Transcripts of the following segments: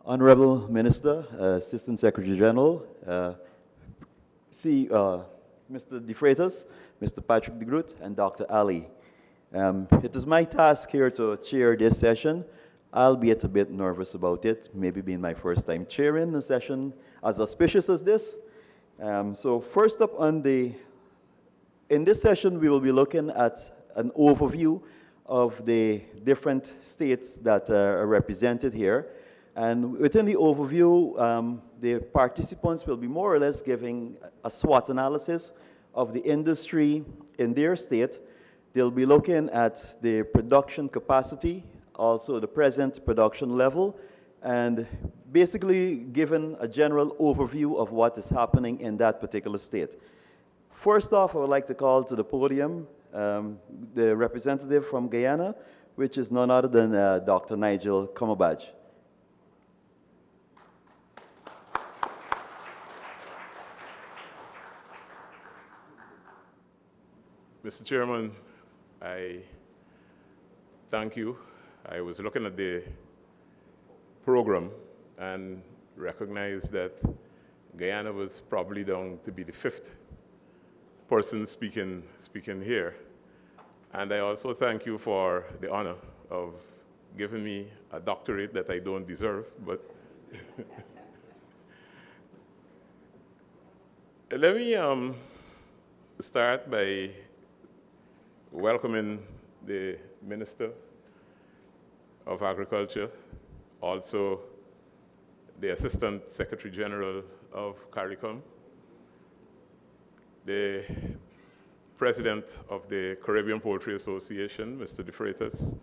Honorable Minister, Assistant Secretary General, Mr. De Freitas, Mr. Patrick de Groot, and Dr. Ali. It is my task here to chair this session, albeit a bit nervous about it, maybe being my first time chairing a session as auspicious as this. So first up in this session, we will be looking at an overview of the different states that are represented here. And within the overview, the participants will be more or less giving a SWOT analysis of the industry in their state. They'll be looking at the production capacity, also the present production level, and basically giving a general overview of what is happening in that particular state. First off, I would like to call to the podium the representative from Guyana, which is none other than Dr. Nigel Cummerbadge. Mr. Chairman, I thank you. I was looking at the program and recognized that Guyana was probably down to be the fifth person speaking here. And I also thank you for the honor of giving me a doctorate that I don't deserve, but let me start by welcoming the Minister of Agriculture, also the Assistant Secretary General of CARICOM, the President of the Caribbean Poultry Association, Mr. De Freitas,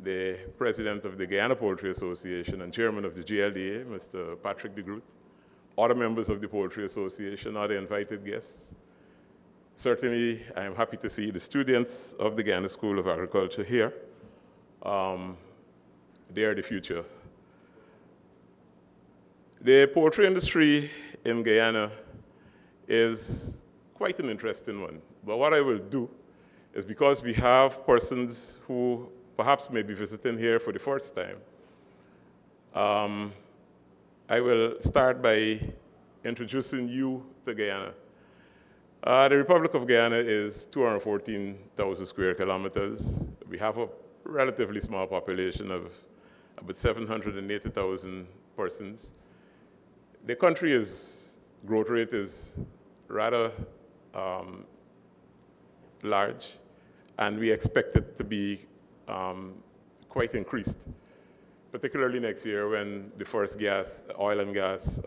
the President of the Guyana Poultry Association and Chairman of the GLDA, Mr. Patrick de Groot, other members of the Poultry Association, other invited guests. Certainly, I am happy to see the students of the Guyana School of Agriculture here. They are the future. The poultry industry in Guyana is quite an interesting one. But what I will do is, because we have persons who perhaps may be visiting here for the first time, I will start by introducing you to Guyana. The Republic of Guyana is 214,000 square kilometers. We have a relatively small population of about 780,000 persons. The country's growth rate is rather large, and we expect it to be quite increased, particularly next year when the first oil and gas,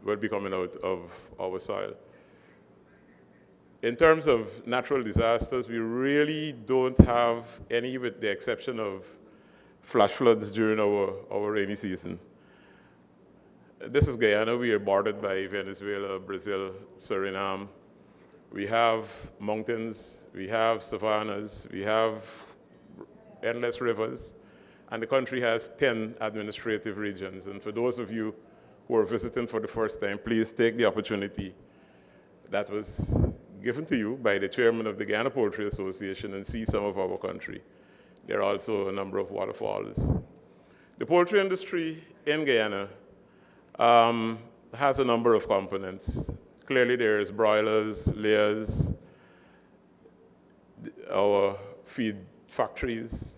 will be coming out of our soil. In terms of natural disasters, we really don't have any, with the exception of flash floods during our rainy season. This is Guyana. We are bordered by Venezuela, Brazil, Suriname. We have mountains, we have savannas, we have endless rivers, and the country has 10 administrative regions. And for those of you who are visiting for the first time, please take the opportunity that was given to you by the chairman of the Guyana Poultry Association and see some of our country. There are also a number of waterfalls. The poultry industry in Guyana has a number of components. Clearly there's broilers, layers, our feed factories,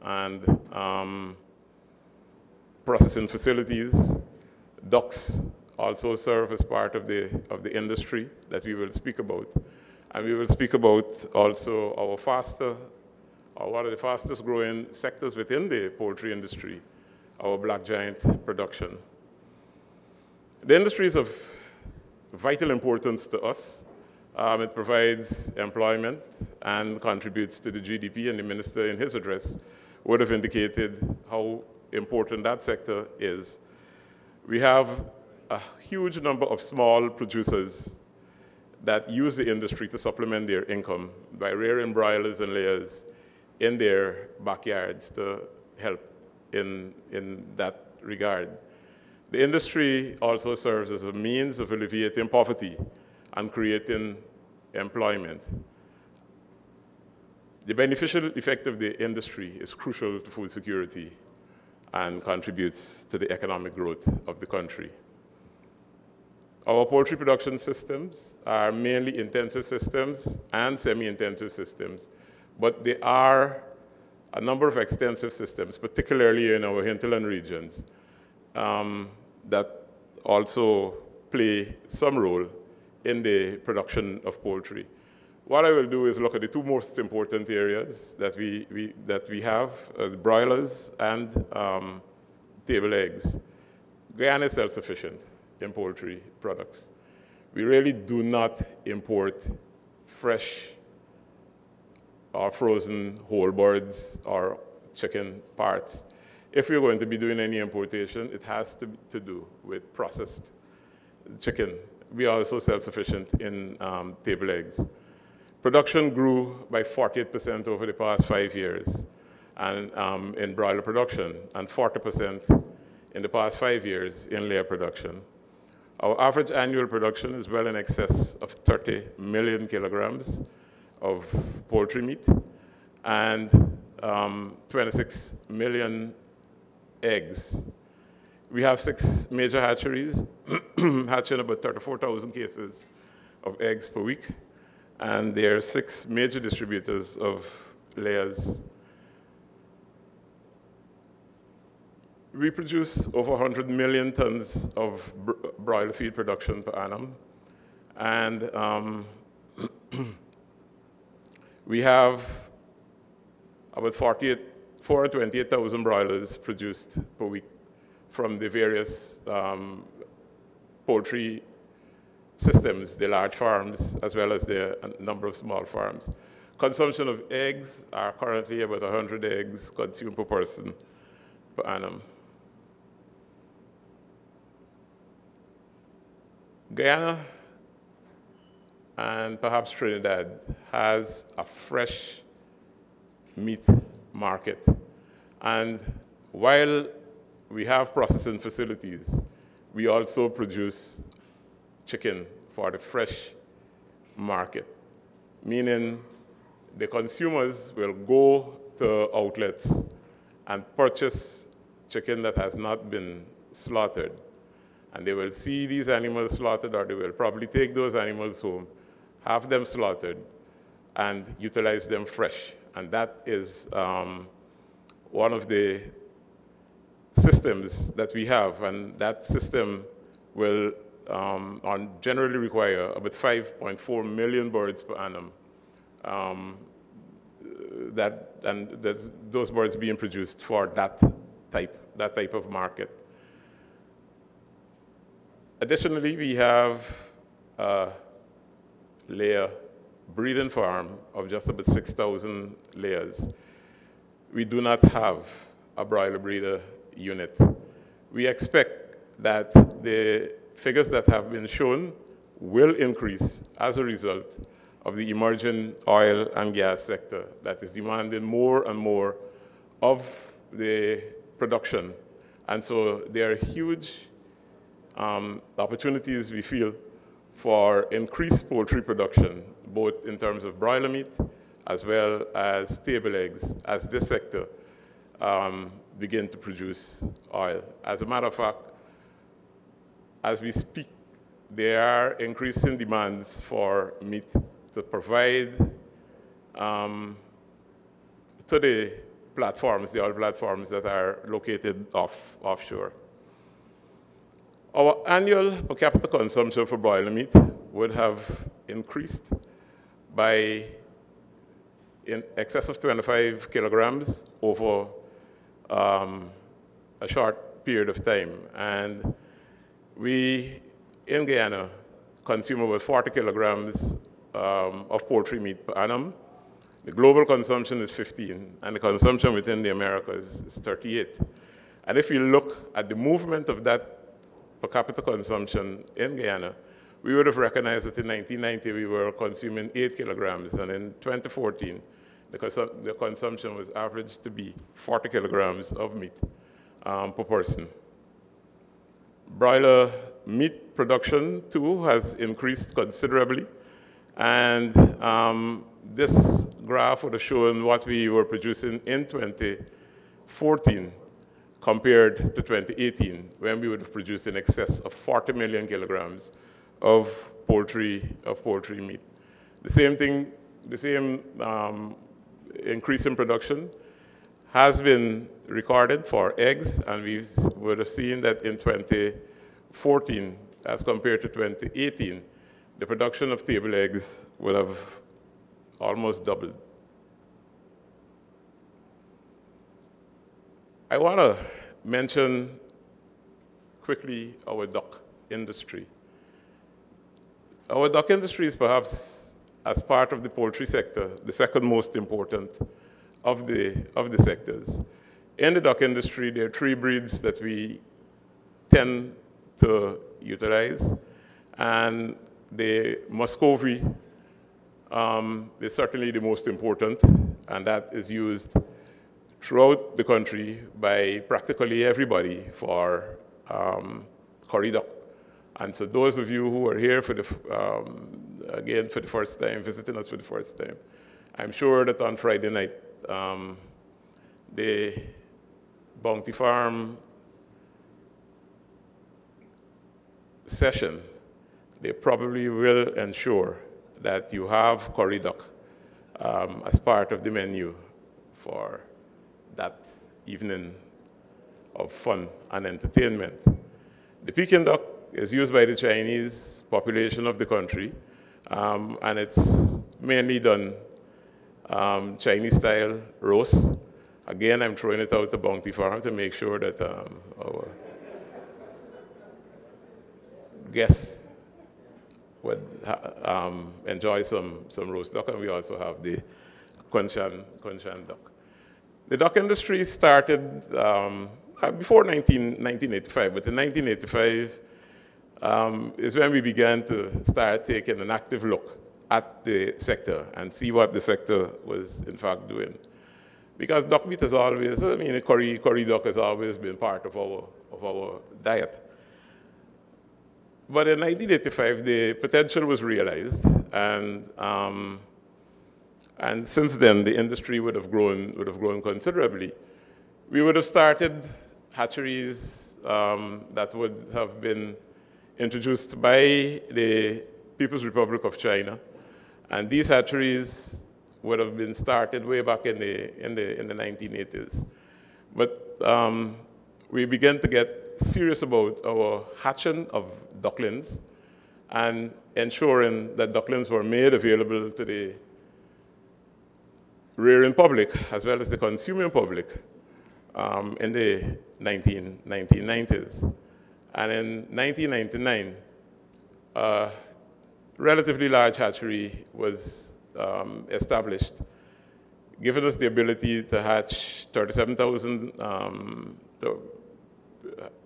and processing facilities. Ducks also serve as part of the industry that we will speak about. And we will speak about also one of the fastest growing sectors within the poultry industry, our black giant production. The industry is of vital importance to us. It provides employment and contributes to the GDP, and the minister in his address would have indicated how important that sector is. We have a huge number of small producers that use the industry to supplement their income by rearing broilers and layers in their backyards to help in that regard. The industry also serves as a means of alleviating poverty and creating employment. The beneficial effect of the industry is crucial to food security. and contributes to the economic growth of the country. Our poultry production systems are mainly intensive systems and semi-intensive systems, but there are a number of extensive systems, particularly in our hinterland regions, that also play some role in the production of poultry. What I will do is look at the two most important areas that we have, broilers and table eggs. Guyana is self-sufficient in poultry products. We really do not import fresh or frozen whole birds or chicken parts. If we're going to be doing any importation, it has to do with processed chicken. We are also self-sufficient in table eggs. Production grew by 48% over the past 5 years and in broiler production, and 40% in the past 5 years in layer production. Our average annual production is well in excess of 30 million kilograms of poultry meat and 26 million eggs. We have 6 major hatcheries, hatching about 34,000 cases of eggs per week, and there are 6 major distributors of layers. We produce over 100 million tons of broiler feed production per annum, and we have about 428,000 broilers produced per week from the various poultry systems, the large farms, as well as the number of small farms. Consumption of eggs are currently about 100 eggs consumed per person per annum. Guyana and perhaps Trinidad has a fresh meat market. And while we have processing facilities, we also produce chicken for the fresh market, meaning the consumers will go to outlets and purchase chicken that has not been slaughtered. And they will see these animals slaughtered, or they will probably take those animals home, have them slaughtered, and utilize them fresh. And that is one of the systems that we have, and that system will generally require about 5.4 million birds per annum. Those birds being produced for that type of market. Additionally, we have a layer breeding farm of just about 6,000 layers. We do not have a broiler breeder unit. We expect that the figures that have been shown will increase as a result of the emerging oil and gas sector that is demanding more and more of the production. And so there are huge opportunities, we feel, for increased poultry production, both in terms of broiler meat as well as table eggs, as this sector begin to produce oil. As a matter of fact, as we speak, there are increasing demands for meat to provide to the platforms, the oil platforms that are located offshore. Our annual per capita consumption for broiler meat would have increased by in excess of 25 kilograms over a short period of time. And we, in Guyana, consume about 40 kilograms of poultry meat per annum. The global consumption is 15, and the consumption within the Americas is 38. And if you look at the movement of that per capita consumption in Guyana, we would have recognized that in 1990 we were consuming 8 kilograms, and in 2014 the consumption was averaged to be 40 kilograms of meat per person. Broiler meat production too has increased considerably, and this graph would have shown what we were producing in 2014 compared to 2018, when we would have produced in excess of 40 million kilograms of poultry meat. The same thing, the same increase in production has been recorded for eggs, and we would have seen that in 2014, as compared to 2018, the production of table eggs would have almost doubled. I want to mention quickly our duck industry. Our duck industry is perhaps, as part of the poultry sector, the second most important of the sectors. In the duck industry, there are 3 breeds that we tend to utilize, and the Muscovy is certainly the most important, and that is used throughout the country by practically everybody for curry duck. And so those of you who are here for again for the first time, visiting us for the first time, I'm sure that on Friday night, the Bounty Farm session, they probably will ensure that you have curry duck as part of the menu for that evening of fun and entertainment. The Peking duck is used by the Chinese population of the country, and it's mainly done Chinese-style roast. Again, I'm throwing it out to Bounty Farm to make sure that our guests would enjoy some roast duck, and we also have the Kunshan duck. The duck industry started before 1985, but in 1985 is when we began to start taking an active look at the sector and see what the sector was in fact doing. Because duck meat has always, I mean, curry duck has always been part of our diet. But in 1985, the potential was realized, and since then, the industry would have grown considerably. We would have started hatcheries that would have been introduced by the People's Republic of China, and these hatcheries would have been started way back in the 1980s. But we began to get serious about our hatching of ducklings and ensuring that ducklings were made available to the rearing public as well as the consuming public in the 1990s. And in 1999, a relatively large hatchery was established, giving us the ability to hatch 37,000, to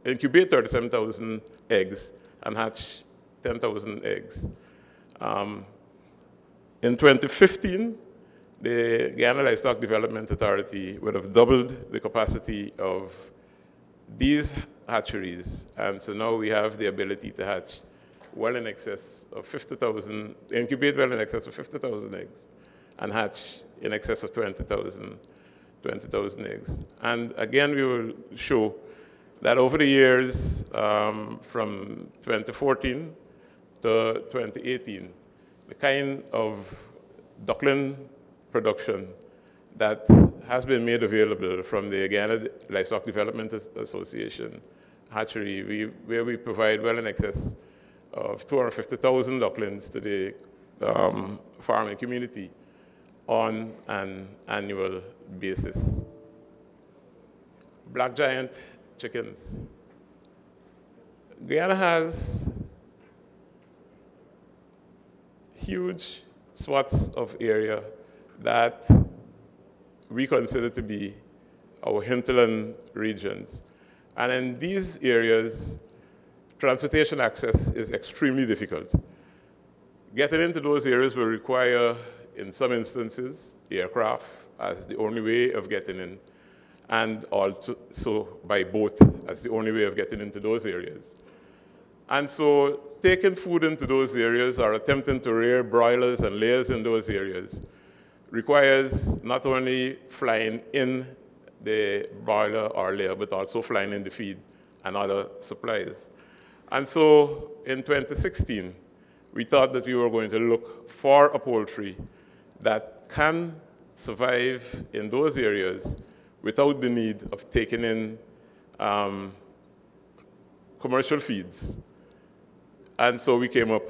incubate 37,000 eggs and hatch 10,000 eggs. In 2015, the Guyana Livestock Development Authority would have doubled the capacity of these hatcheries, and so now we have the ability to hatch well in excess of 50,000, incubate well in excess of 50,000 eggs, and hatch in excess of 20,000 eggs. And again, we will show that over the years, from 2014 to 2018, the kind of duckling production that has been made available from the Guyana Livestock Development Association hatchery, where we provide well in excess of 250,000 ducklings to the farming community on an annual basis. Black giant chickens. Guyana has huge swaths of area that we consider to be our hinterland regions. And in these areas, transportation access is extremely difficult. Getting into those areas will require, in some instances, aircraft as the only way of getting in, and also by boat as the only way of getting into those areas. And so taking food into those areas or attempting to rear broilers and layers in those areas requires not only flying in the broiler or layer, but also flying in the feed and other supplies. And so in 2016, we thought that we were going to look for a poultry that can survive in those areas without the need of taking in commercial feeds. And so we came up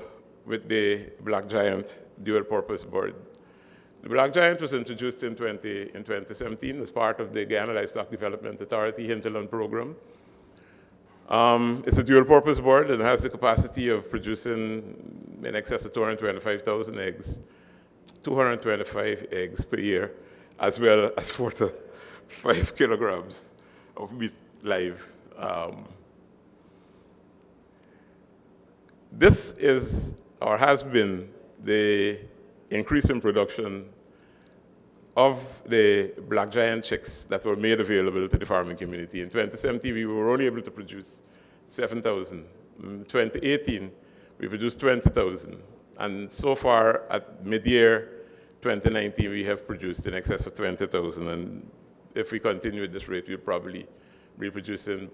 with the Black Giant dual-purpose bird. The Black Giant was introduced in 2017 as part of the Guyana Livestock Development Authority Hinterland program. It's a dual-purpose bird and has the capacity of producing in excess of 225,000 eggs, 225 eggs per year, as well as 4 to 5 kilograms of meat live. This is, or has been, the increase in production of the Black Giant chicks that were made available to the farming community. In 2017, we were only able to produce 7,000. In 2018, we produced 20,000. And so far, at mid-year 2019, we have produced in excess of 20,000. And if we continue at this rate, we'll probably be producing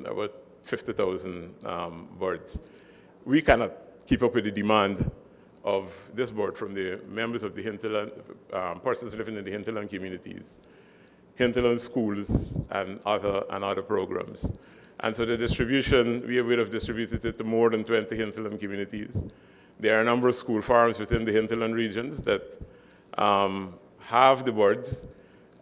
about 50,000 birds. We cannot keep up with the demand of this bird from the members of the hinterland, persons living in the hinterland communities, hinterland schools, and other programs. And so the distribution, we would have distributed it to more than 20 hinterland communities. There are a number of school farms within the hinterland regions that have the birds,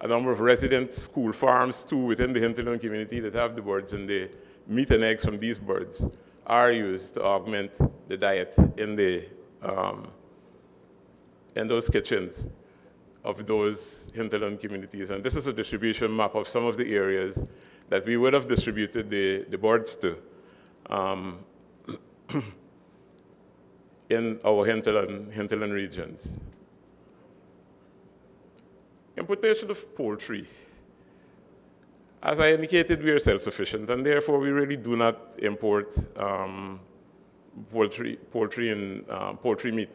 a number of resident school farms too within the hinterland community that have the birds, and the meat and eggs from these birds are used to augment the diet in those kitchens of those hinterland communities. And this is a distribution map of some of the areas that we would have distributed the birds to in our hinterland regions. Importation of poultry. As I indicated, we are self-sufficient, and therefore we really do not import poultry and poultry meat.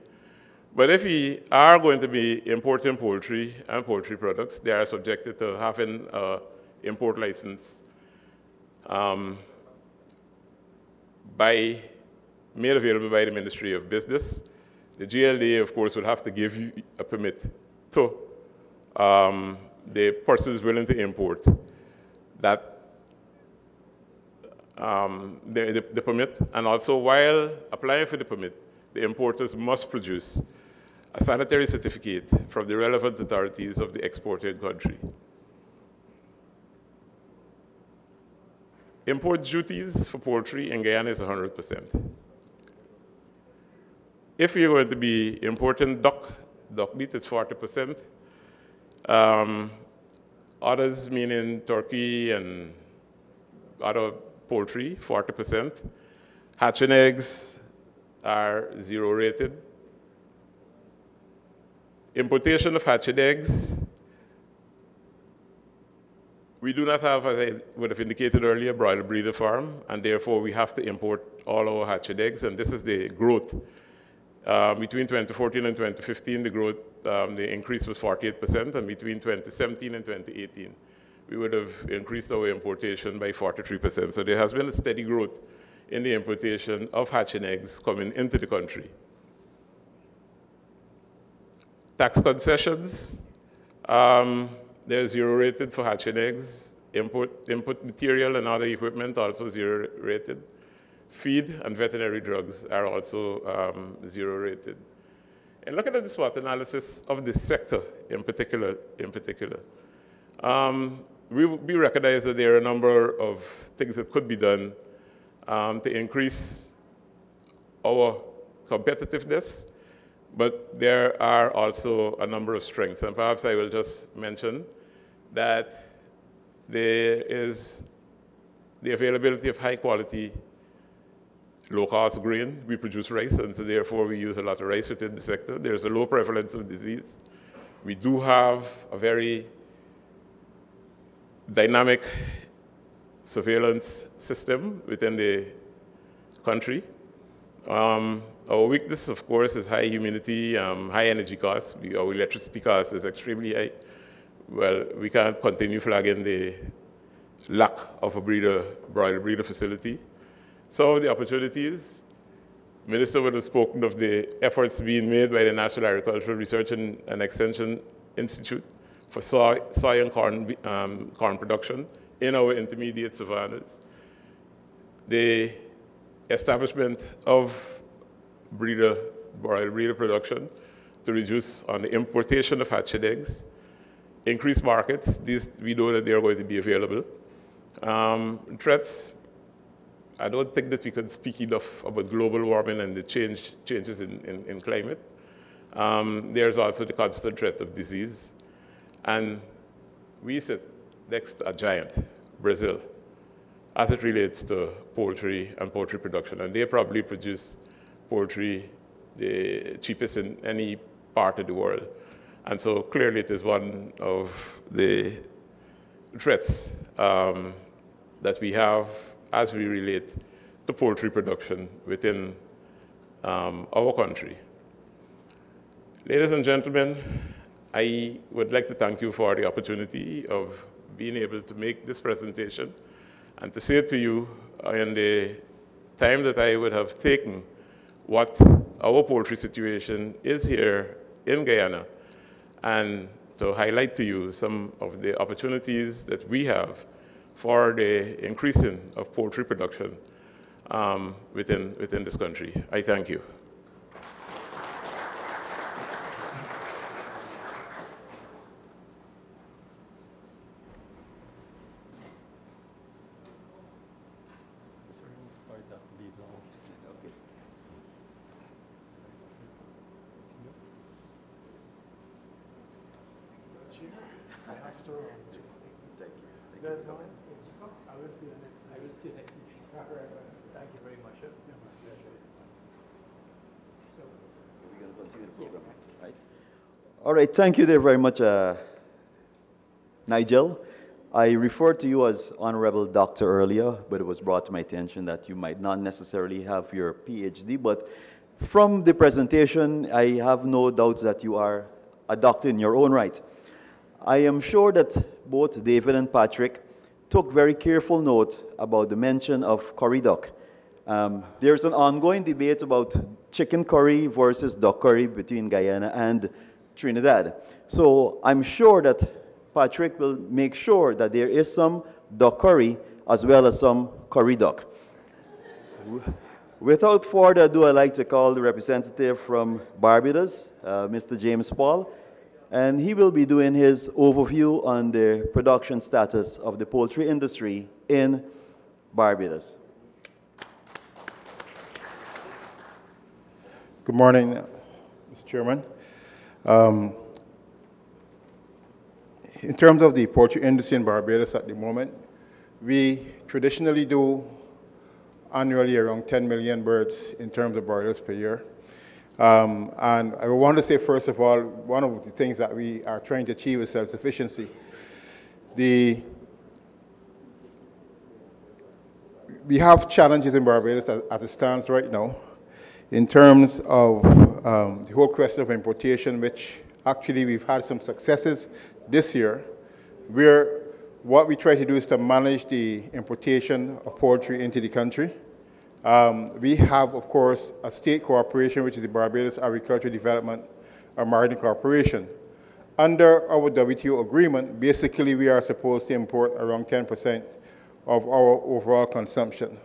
But if we are going to be importing poultry and poultry products, they are subjected to having an import license made available by the Ministry of Business. The GLDA, of course, would have to give you a permit to the persons willing to import that the permit, and also while applying for the permit, the importers must produce a sanitary certificate from the relevant authorities of the exported country. Import duties for poultry in Guyana is 100%. If you're going to be importing duck meat, it's 40%. Others, meaning turkey and other poultry, 40%. Hatching eggs are 0 rated. Importation of hatched eggs, we do not have, as I would have indicated earlier, broiler breeder farm, and therefore we have to import all our hatched eggs, and this is the growth. Between 2014 and 2015, the growth, the increase was 48%, and between 2017 and 2018, we would have increased our importation by 43%. So there has been a steady growth in the importation of hatching eggs coming into the country. Tax concessions, they're 0 rated for hatching eggs. Input material and other equipment also 0 rated. Feed and veterinary drugs are also 0 rated. And looking at the SWOT analysis of this sector in particular, we recognize that there are a number of things that could be done to increase our competitiveness, but there are also a number of strengths. And perhaps I will just mention that there is the availability of high quality, low-cost grain. We produce rice, and so therefore we use a lot of rice within the sector. There's a low prevalence of disease. We do have a very dynamic surveillance system within the country. Our weakness, of course, is high humidity, high energy costs. Our electricity cost is extremely high. well, we can't continue flagging the lack of a broiler breeder facility. So the opportunities, Minister would have spoken of the efforts being made by the National Agricultural Research and Extension Institute for soy and corn production in our intermediate savannas. The establishment of broiler breeder production to reduce on the importation of hatched eggs, increase markets. These, we know that they are going to be available. Threats, I don't think that we can speak enough about global warming and the changes in climate. There's also the constant threat of disease. And we sit next to a giant, Brazil, as it relates to poultry and poultry production. And they probably produce poultry the cheapest in any part of the world. And so clearly it is one of the threats that we have as we relate to poultry production within our country. Ladies and gentlemen, I would like to thank you for the opportunity of being able to make this presentation and to say to you in the time that I would have taken what our poultry situation is here in Guyana, and to highlight to you some of the opportunities that we have for the increasing of poultry production within this country. I thank you. There's no one? I will see you next week. I will see you next week. All right. Thank you very much. Yeah. So, we're going to continue the program, right? All right, thank you there very much, Nigel. I referred to you as Honorable Doctor earlier, but it was brought to my attention that you might not necessarily have your PhD, but from the presentation, I have no doubt that you are a doctor in your own right. I am sure that both David and Patrick took very careful note about the mention of curry duck. There's an ongoing debate about chicken curry versus duck curry between Guyana and Trinidad. So I'm sure that Patrick will make sure that there is some duck curry as well as some curry duck. Without further ado, I'd like to call the representative from Barbados, Mr. James Paul, and he will be doing his overview on the production status of the poultry industry in Barbados. Good morning, Mr. Chairman. In terms of the poultry industry in Barbados at the moment, we traditionally do annually around 10 million birds in terms of broilers per year. And I want to say, first of all, one of the things that we are trying to achieve is self-sufficiency. We have challenges in Barbados as it stands right now in terms of the whole question of importation, which actually we've had some successes this year, where what we try to do is to manage the importation of poultry into the country. We have, of course, a state corporation, which is the Barbados Agricultural Development and Marketing Corporation. Under our WTO agreement, basically we are supposed to import around 10% of our overall consumption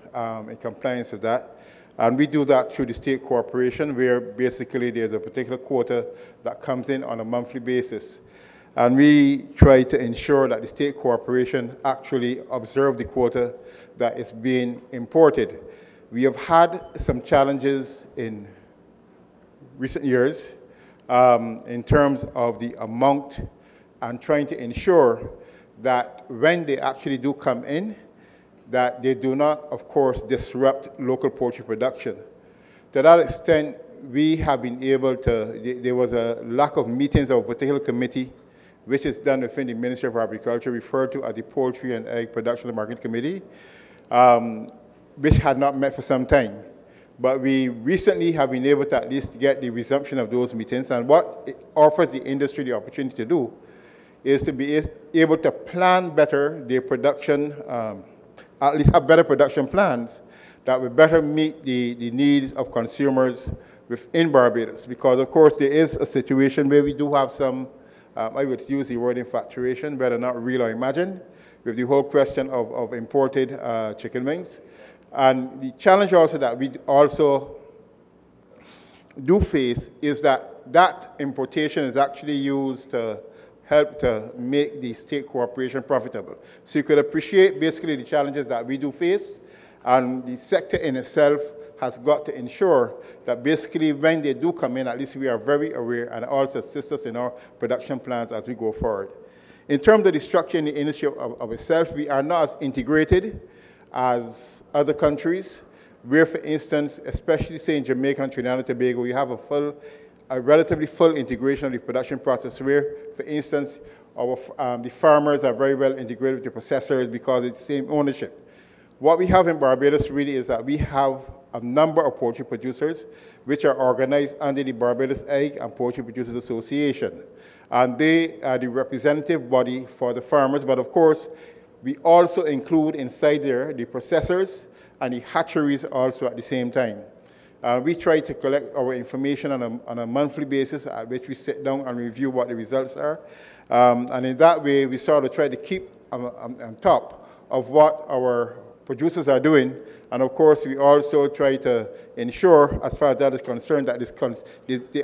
in compliance with that. And we do that through the state corporation, where basically there's a particular quota that comes in on a monthly basis. And we try to ensure that the state corporation actually observe the quota that is being imported. We have had some challenges in recent years in terms of the amount and trying to ensure that when they actually do come in, that they do not, of course, disrupt local poultry production. To that extent, we have been able to, there was a lack of meetings of a particular committee, which is done within the Ministry of Agriculture, referred to as the Poultry and Egg Production and Marketing Committee, which had not met for some time. But we recently have been able to at least get the resumption of those meetings. And what it offers the industry the opportunity to do is to be able to plan better their production, at least have better production plans that will better meet the needs of consumers within Barbados. Because, of course, there is a situation where we do have some, I would use the word infatuation, whether not real or imagined, with the whole question of imported chicken wings. And the challenge also that we also do face is that importation is actually used to help to make the state corporation profitable. So you could appreciate basically the challenges that we do face, and the sector in itself has got to ensure that basically when they do come in, at least we are very aware and also assist us in our production plans as we go forward. In terms of the structure in the industry of itself, we are not as integrated as other countries, where, for instance, especially say in Jamaica and Trinidad and Tobago, we have a relatively full integration of the production process, where, for instance, the farmers are very well integrated with the processors because it's the same ownership. What we have in Barbados really is that we have a number of poultry producers which are organized under the Barbados Egg and Poultry Producers Association. And they are the representative body for the farmers, but of course, we also include inside there the processors and the hatcheries also at the same time. We try to collect our information on a monthly basis at which we sit down and review what the results are. And in that way, we sort of try to keep on top of what our producers are doing. And of course, we also try to ensure, as far as that is concerned, that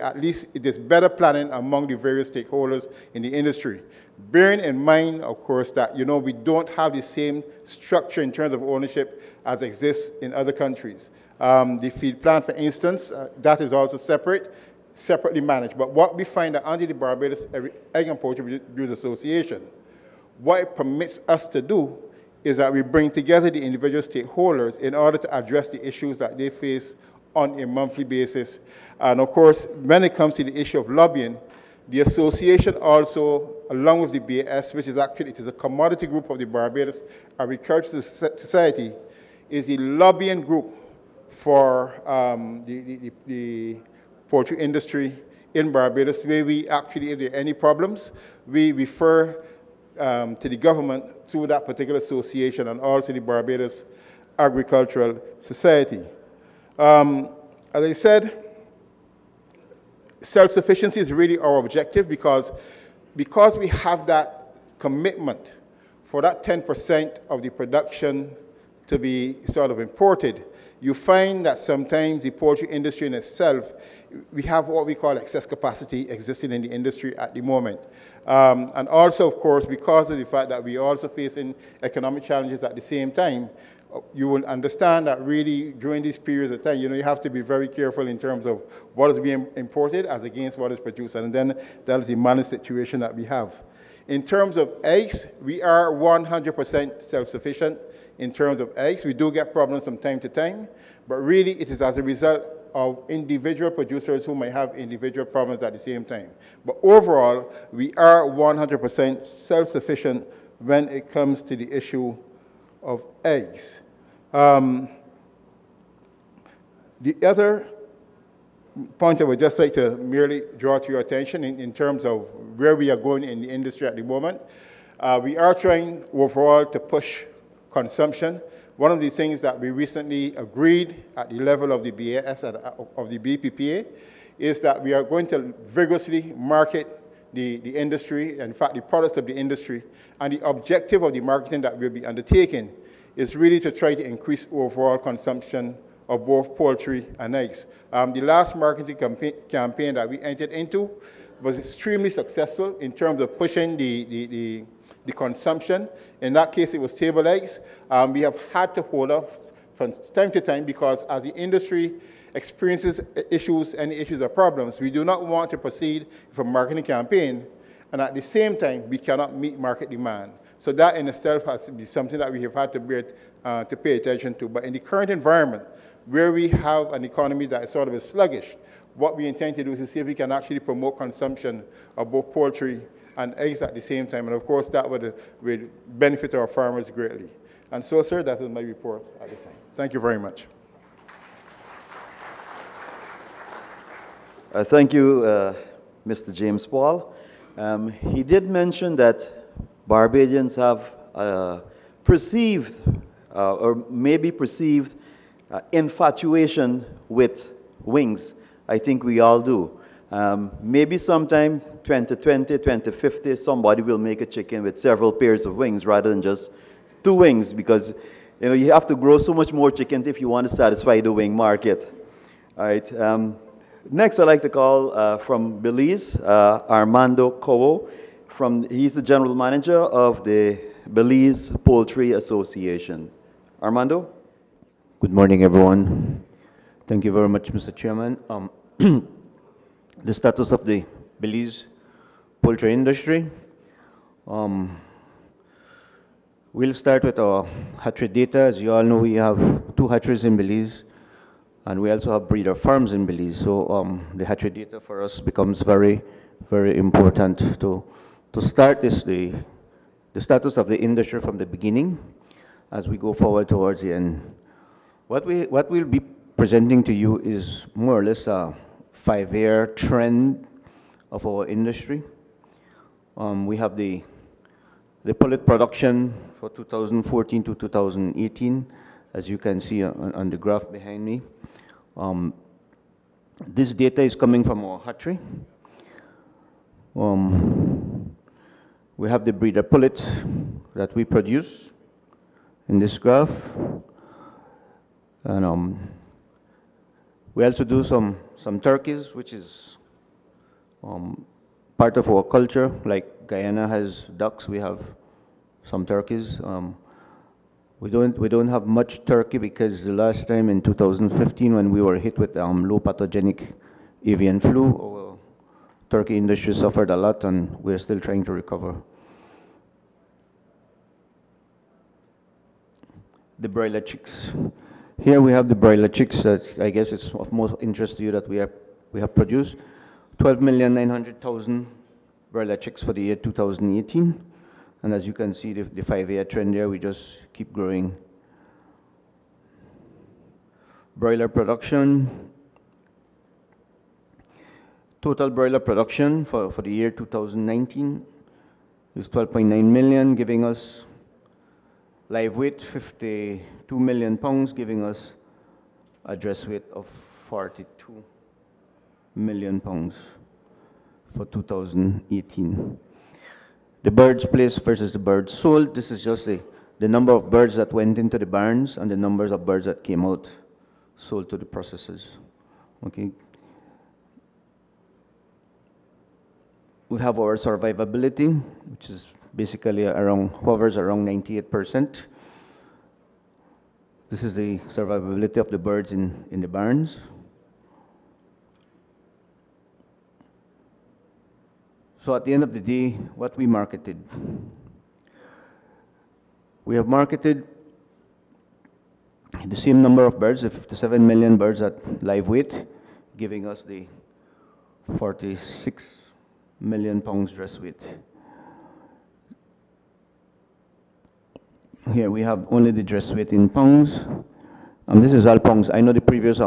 at least it is better planning among the various stakeholders in the industry. Bearing in mind, of course, that we don't have the same structure in terms of ownership as exists in other countries. The feed plant, for instance, that is also separately managed. But what we find that under the Barbados Egg and Poultry Producers Association, what it permits us to do is that we bring together the individual stakeholders in order to address the issues that they face on a monthly basis. And of course, when it comes to the issue of lobbying, the association also, along with the BAS, which is actually, it is a commodity group of the Barbados Agricultural Society, is the lobbying group for the poultry industry in Barbados, where we actually, if there are any problems, we refer to the government through that particular association and also the Barbados Agricultural Society. As I said, self-sufficiency is really our objective because we have that commitment for that 10% of the production to be sort of imported. You find that sometimes the poultry industry in itself, we have what we call excess capacity existing in the industry at the moment. And also, of course, because of the fact that we are also facing economic challenges at the same time, you will understand that really during these periods of time, you have to be very careful in terms of what is being imported as against what is produced. And then that is the managed situation that we have. In terms of eggs, we are 100% self-sufficient in terms of eggs. We do get problems from time to time, but really it is as a result of individual producers who might have individual problems at the same time. But overall, we are 100% self-sufficient when it comes to the issue of eggs. The other point I would just like to merely draw to your attention in terms of where we are going in the industry at the moment, we are trying overall to push consumption. One of the things that we recently agreed at the level of the BAS and of the BPPA is that we are going to vigorously market the industry, in fact, the products of the industry. And the objective of the marketing that we'll be undertaking is really to try to increase overall consumption of both poultry and eggs. The last marketing campaign that we entered into was extremely successful in terms of pushing the consumption. In that case, it was table eggs. We have had to hold off from time to time because as the industry experiences any issues or problems, we do not want to proceed with a marketing campaign, and at the same time, we cannot meet market demand. So that in itself has to be something that we have had to pay attention to. But in the current environment, where we have an economy that is sort of sluggish, what we intend to do is to see if we can actually promote consumption of both poultry and eggs at the same time. And of course, that would benefit our farmers greatly. And so, sir, that is my report at this time. Thank you very much. Thank you, Mr. James Paul. He did mention that Barbadians have perceived, or maybe perceived, infatuation with wings. I think we all do. Maybe sometime 2020, 2050, somebody will make a chicken with several pairs of wings rather than just 2 wings, because you have to grow so much more chicken if you want to satisfy the wing market. All right. Next, I'd like to call from Belize, Armando Cobo. He's the general manager of the Belize Poultry Association. Armando? Good morning, everyone. Thank you very much, Mr. Chairman. The status of the Belize poultry industry. We'll start with our hatchery data. As you all know, we have 2 hatcheries in Belize, and we also have breeder farms in Belize. So the hatchery data for us becomes very, very important. To start this, the status of the industry from the beginning as we go forward towards the end. What we'll be presenting to you is more or less a 5-year trend of our industry. We have the pullet production for 2014 to 2018, as you can see on the graph behind me. This data is coming from our hatchery. We have the breeder pullets that we produce in this graph. And we also do some turkeys, which is part of our culture. Like Guyana has ducks, we have some turkeys. We don't have much turkey because the last time in 2015 when we were hit with low pathogenic avian flu, our turkey industry suffered a lot, and we're still trying to recover. The broiler chicks. Here we have the broiler chicks that I guess it's of most interest to you that we have produced 12,900,000 broiler chicks for the year 2018. And as you can see, the 5-year trend there, we just keep growing. Broiler production. Total broiler production for the year 2019 is 12.9 million, giving us live weight 52 million pounds, giving us a dress weight of 42 million pounds for 2018. The birds placed versus the birds sold. This is just the number of birds that went into the barns and the numbers of birds that came out, sold to the processors. Okay. We have our survivability, which is basically hovers around 98%. This is the survivability of the birds in the barns. So at the end of the day, what we marketed. We have marketed the same number of birds, the 57 million birds at live weight, giving us the 46 million pounds dress weight. Here we have only the dress weight in pounds. This is all pounds. I know the previous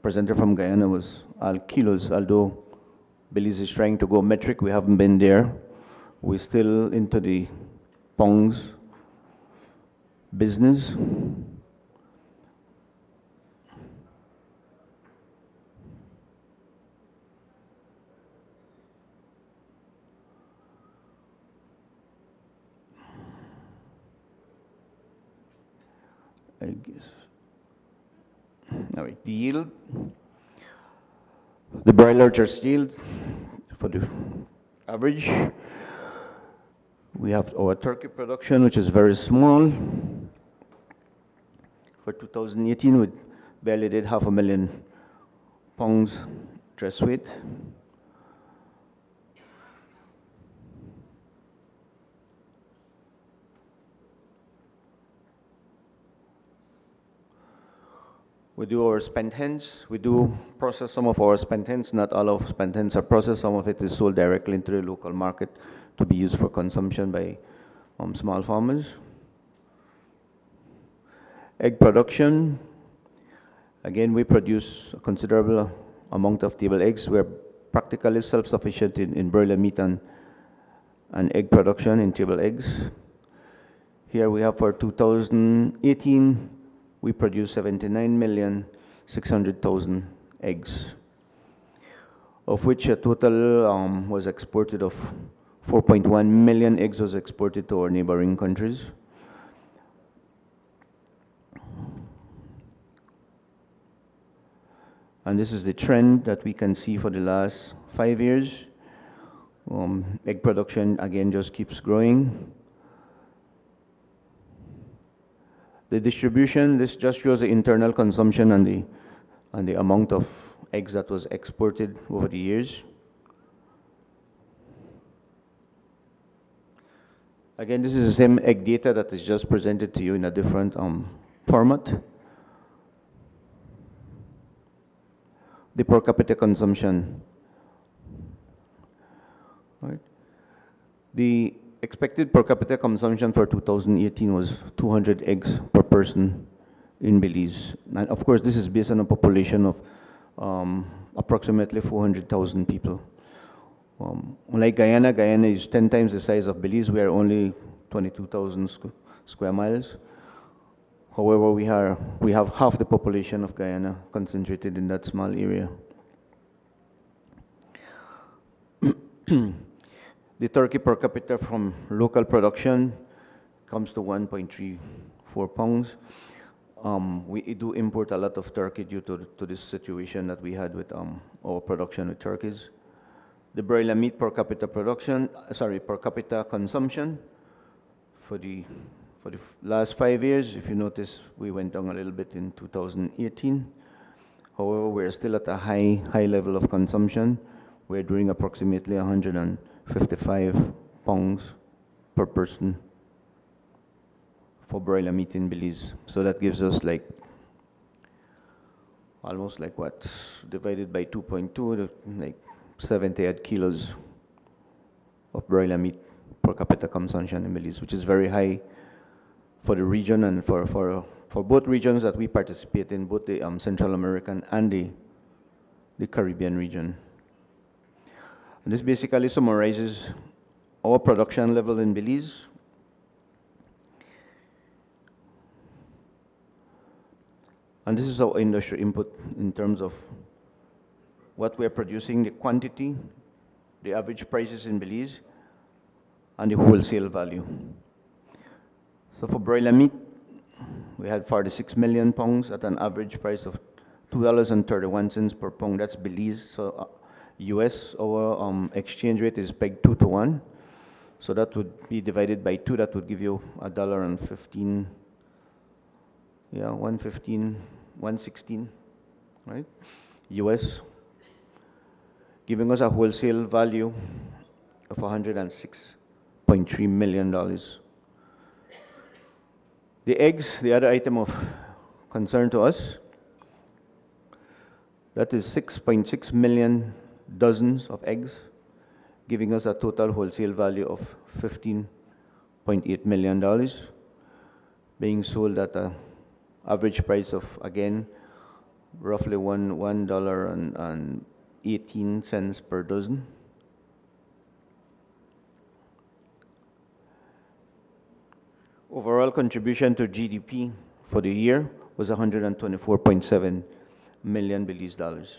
presenter from Guyana was all kilos, although Belize is trying to go metric. We haven't been there. We're still into the pounds business. I guess. All right, the yield. The broiler just yield for the average. We have our turkey production, which is very small. For 2018, we barely did 500,000 pounds dress weight. We do our spent hens. We do process some of our spent hens. Not all of spent hens are processed. Some of it is sold directly into the local market to be used for consumption by small farmers. Egg production. Again, we produce a considerable amount of table eggs. We're practically self-sufficient in broiler meat and and egg production in table eggs. Here we have for 2018, we produced 79,600,000 eggs, of which a total was exported of 4.1 million eggs was exported to our neighboring countries. And this is the trend that we can see for the last 5 years. Egg production, again, just keeps growing. The distribution, this just shows the internal consumption and the amount of eggs that was exported over the years. Again, this is the same egg data that is just presented to you in a different format. The per capita consumption. Right. The expected per capita consumption for 2018 was 200 eggs per person in Belize. And of course, this is based on a population of approximately 400,000 people. Unlike Guyana, Guyana is 10 times the size of Belize. We are only 22,000 square miles. However, we have half the population of Guyana concentrated in that small area. The turkey per capita from local production comes to 1.34 pounds. We do import a lot of turkey due to this situation that we had with our production with turkeys. The broiler meat per capita per capita consumption for the last 5 years, if you notice, we went down a little bit in 2018. However, we're still at a high level of consumption. We're doing approximately 155 pounds per person for broiler meat in Belize. So that gives us almost what, divided by 2.2, like 78 kilos of broiler meat per capita consumption in Belize, which is very high for the region and for both regions that we participate in, both the Central American and the Caribbean region. And this basically summarizes our production level in Belize. And this is our industry input in terms of what we are producing, the quantity, the average prices in Belize, and the wholesale value. So for broiler meat, we had 46 million pounds at an average price of $2.31 per pound. That's Belize. So US, our exchange rate is pegged 2 to 1. So that would be divided by 2. That would give you $1.15. Yeah, 116, right? US, giving us a wholesale value of $106.3 million. The eggs, the other item of concern to us, that is 6.6 million dozens of eggs, giving us a total wholesale value of $15.8 million, being sold at an average price of, again, roughly $1.18 per dozen. Overall contribution to GDP for the year was 124.7 million Belize dollars.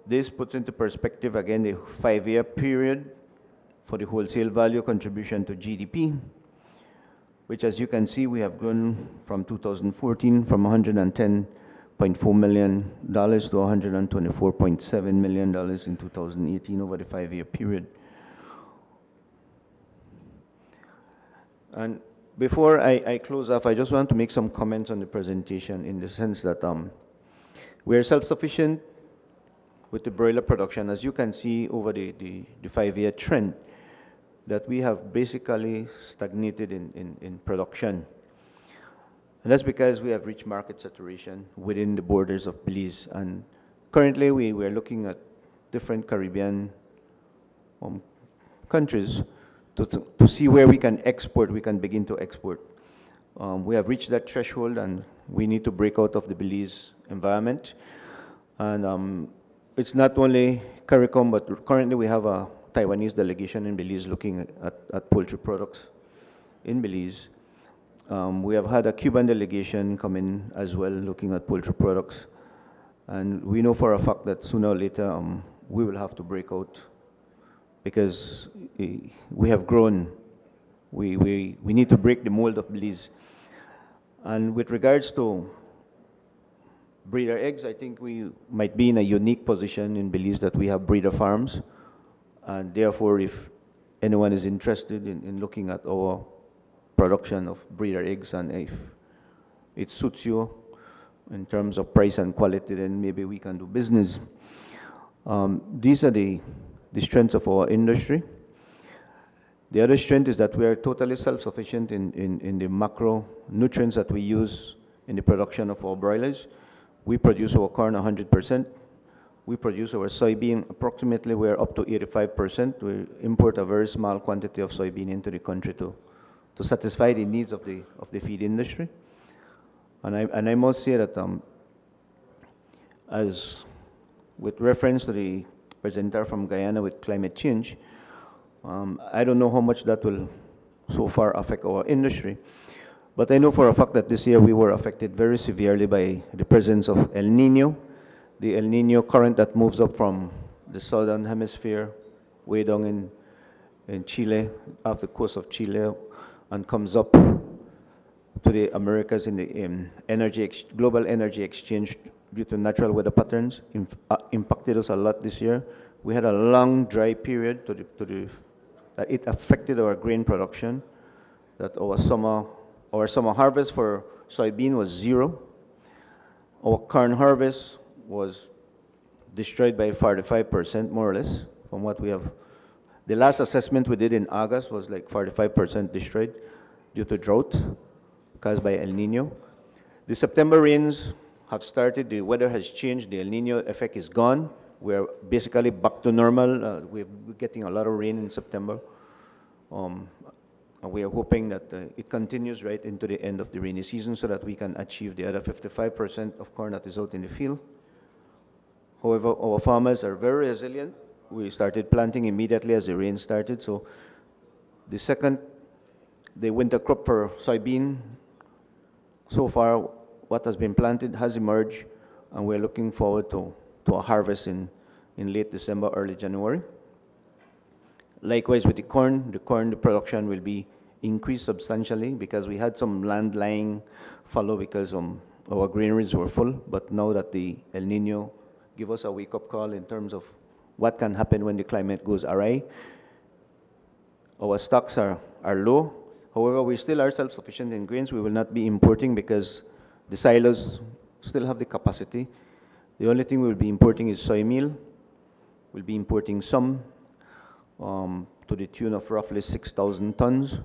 This puts into perspective, again, the 5-year period for the wholesale value contribution to GDP, which, as you can see, we have grown from 2014 from $110.4 million to $124.7 million in 2018 over the 5-year period. And before I close off, I just want to make some comments on the presentation in the sense that we are self-sufficient with the broiler production. As you can see over the 5-year trend, that we have basically stagnated in production. And that's because we have reached market saturation within the borders of Belize. And currently we are looking at different Caribbean countries to see where we can export, we can begin to export. We have reached that threshold and we need to break out of the Belize environment. And it's not only CARICOM, but currently we have a Taiwanese delegation in Belize looking at poultry products in Belize. We have had a Cuban delegation come in as well looking at poultry products. And we know for a fact that sooner or later we will have to break out because we have grown. We need to break the mold of Belize. And with regards to breeder eggs, I think we might be in a unique position in Belize that we have breeder farms. And therefore, if anyone is interested in looking at our production of breeder eggs and if it suits you in terms of price and quality, then maybe we can do business. These are the strengths of our industry. The other strength is that we are totally self-sufficient in the macronutrients that we use in the production of our broilers. We produce our corn 100%. We produce our soybean approximately, we're up to 85%. We import a very small quantity of soybean into the country to satisfy the needs of the feed industry. And I must say that as with reference to the presenter from Guyana with climate change, I don't know how much that will so far affect our industry, but I know for a fact that this year we were affected very severely by the presence of El Nino, the El Nino current that moves up from the southern hemisphere way down in Chile, off the coast of Chile, and comes up to the Americas in the global energy exchange due to natural weather patterns, impacted us a lot this year. We had a long dry period that it affected our grain production, that our summer harvest for soybean was 0. Our corn harvest was destroyed by 45% more or less from what we have. The last assessment we did in August was like 45% destroyed due to drought caused by El Nino. The September rains have started, the weather has changed, the El Nino effect is gone. We're basically back to normal. We're getting a lot of rain in September. And we are hoping that it continues right into the end of the rainy season so that we can achieve the other 55% of corn that is out in the field. However, our farmers are very resilient. We started planting immediately as the rain started. So the winter crop for soybean, so far what has been planted has emerged, and we're looking forward to a harvest in late December, early January. Likewise with the corn production will be increased substantially because we had some land lying fallow because our granaries were full, but now that the El Nino give us a wake-up call in terms of what can happen when the climate goes awry, our stocks are low. However, we still are self-sufficient in grains. We will not be importing because the silos still have the capacity. The only thing we'll be importing is soy meal. We'll be importing some to the tune of roughly 6,000 tons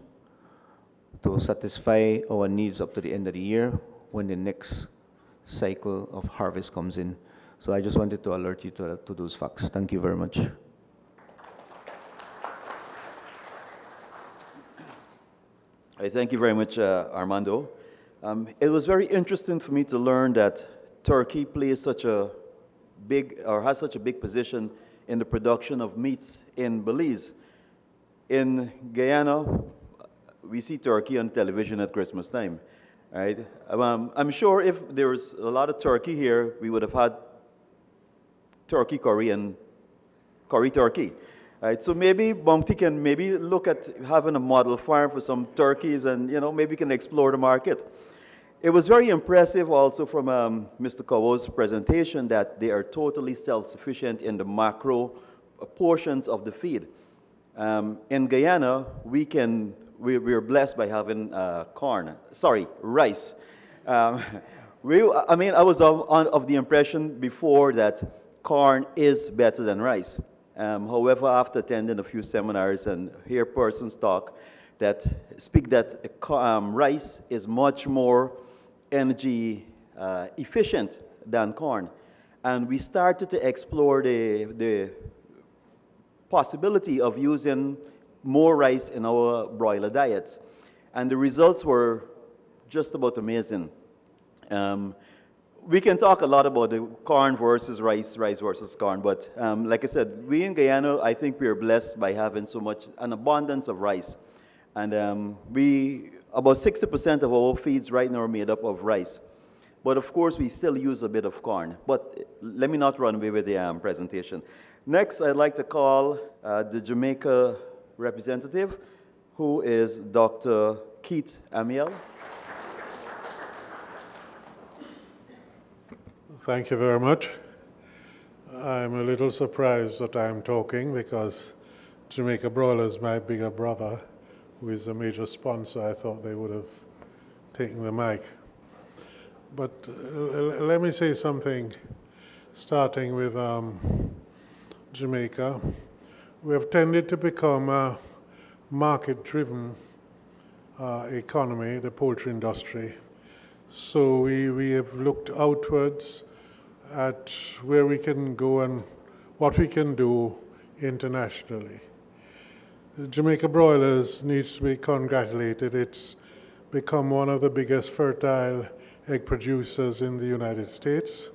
to satisfy our needs up to the end of the year when the next cycle of harvest comes in. So I just wanted to alert you to those facts. Thank you very much. Thank you very much, Armando. It was very interesting for me to learn that Turkey plays such a big, or has such a big position in the production of meats in Belize. In Guyana, we see turkey on television at Christmas time, right? I'm sure if there was a lot of turkey here, we would have had turkey curry and curry turkey. Right, so maybe Bounty can maybe look at having a model farm for some turkeys and, maybe can explore the market. It was very impressive also from Mr. Kawo's presentation that they are totally self-sufficient in the macro portions of the feed. In Guyana, we're blessed by having rice. I was of the impression before that corn is better than rice. However, after attending a few seminars and hear persons talk speak that rice is much more energy efficient than corn. And we started to explore the possibility of using more rice in our broiler diets. And the results were just about amazing. we can talk a lot about the corn versus rice, rice versus corn, but like I said, we in Guyana, I think we are blessed by having an abundance of rice. And about 60% of our feeds right now are made up of rice. But of course, we still use a bit of corn. But let me not run away with the presentation. Next, I'd like to call the Jamaica representative, who is Dr. Keith Amiel. Thank you very much. I'm a little surprised that I'm talking because Jamaica Broilers, my bigger brother, who is a major sponsor, I thought they would have taken the mic. But let me say something, starting with Jamaica. We have tended to become a market-driven economy, the poultry industry. So we have looked outwards at where we can go and what we can do internationally. Jamaica Broilers needs to be congratulated. It's become one of the biggest fertile egg producers in the United States.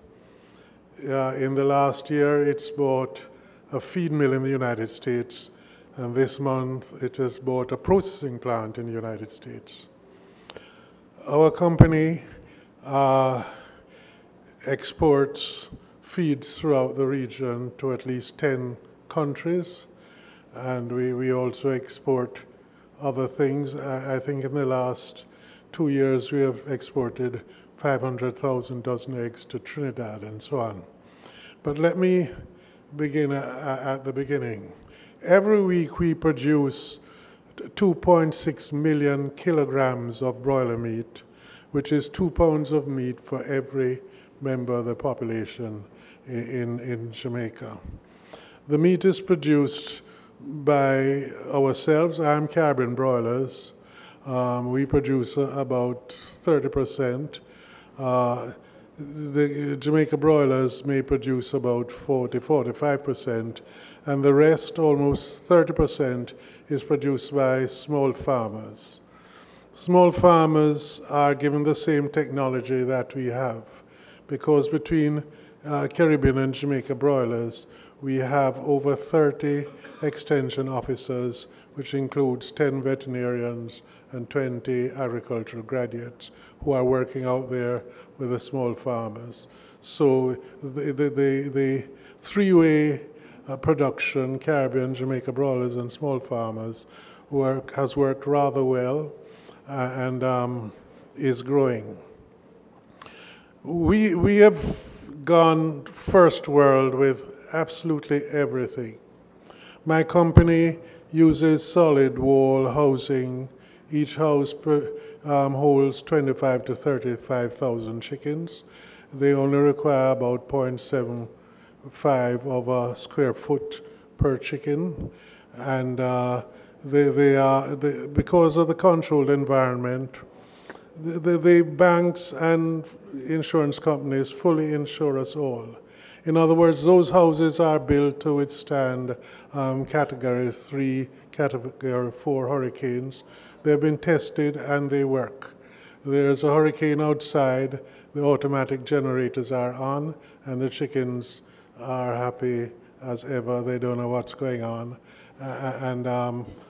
In the last year, it's bought a feed mill in the United States, and this month it has bought a processing plant in the United States. Our company exports feeds throughout the region to at least 10 countries, and we also export other things. I think in the last 2 years we have exported 500,000 dozen eggs to Trinidad and so on. But let me begin at the beginning. Every week we produce 2.6 million kilograms of broiler meat, which is 2 pounds of meat for every member of the population in Jamaica. The meat is produced by ourselves. I'm Caribbean Broilers. We produce about 30%. The Jamaica Broilers may produce about 45%, and the rest, almost 30%, is produced by small farmers. Small farmers are given the same technology that we have, because between Caribbean and Jamaica Broilers, we have over 30 extension officers, which includes 10 veterinarians and 20 agricultural graduates who are working out there with the small farmers. So the three-way production, Caribbean, Jamaica Broilers, and small farmers, has worked rather well and is growing. We have gone first world with absolutely everything. My company uses solid wall housing. Each house holds 25 to 35,000 chickens. They only require about 0.75 of a square foot per chicken. And because of the controlled environment, the banks and insurance companies fully insure us all. In other words, those houses are built to withstand Category 3, Category 4 hurricanes. They've been tested and they work. There's a hurricane outside, the automatic generators are on, and the chickens are happy as ever. They don't know what's going on.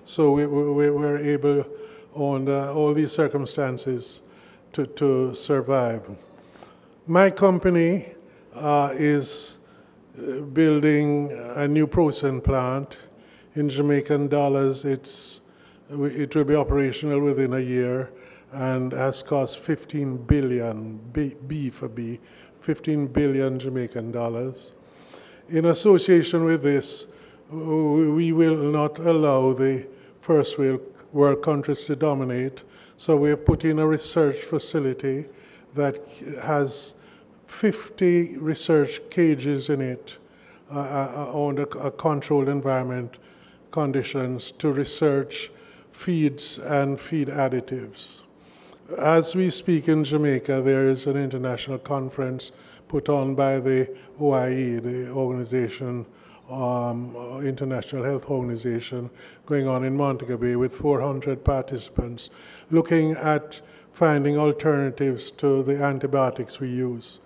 So we're able, under all these circumstances, to survive. My company is building a new processing plant. In Jamaican dollars, it will be operational within a year and has cost 15 billion, B for B, 15 billion Jamaican dollars. In association with this, we will not allow the first world countries to dominate, so we have put in a research facility that has 50 research cages in it under a controlled environment conditions to research feeds and feed additives. As we speak in Jamaica, there is an international conference put on by the OIE, the International Health Organization, going on in Montego Bay with 400 participants, looking at finding alternatives to the antibiotics we use.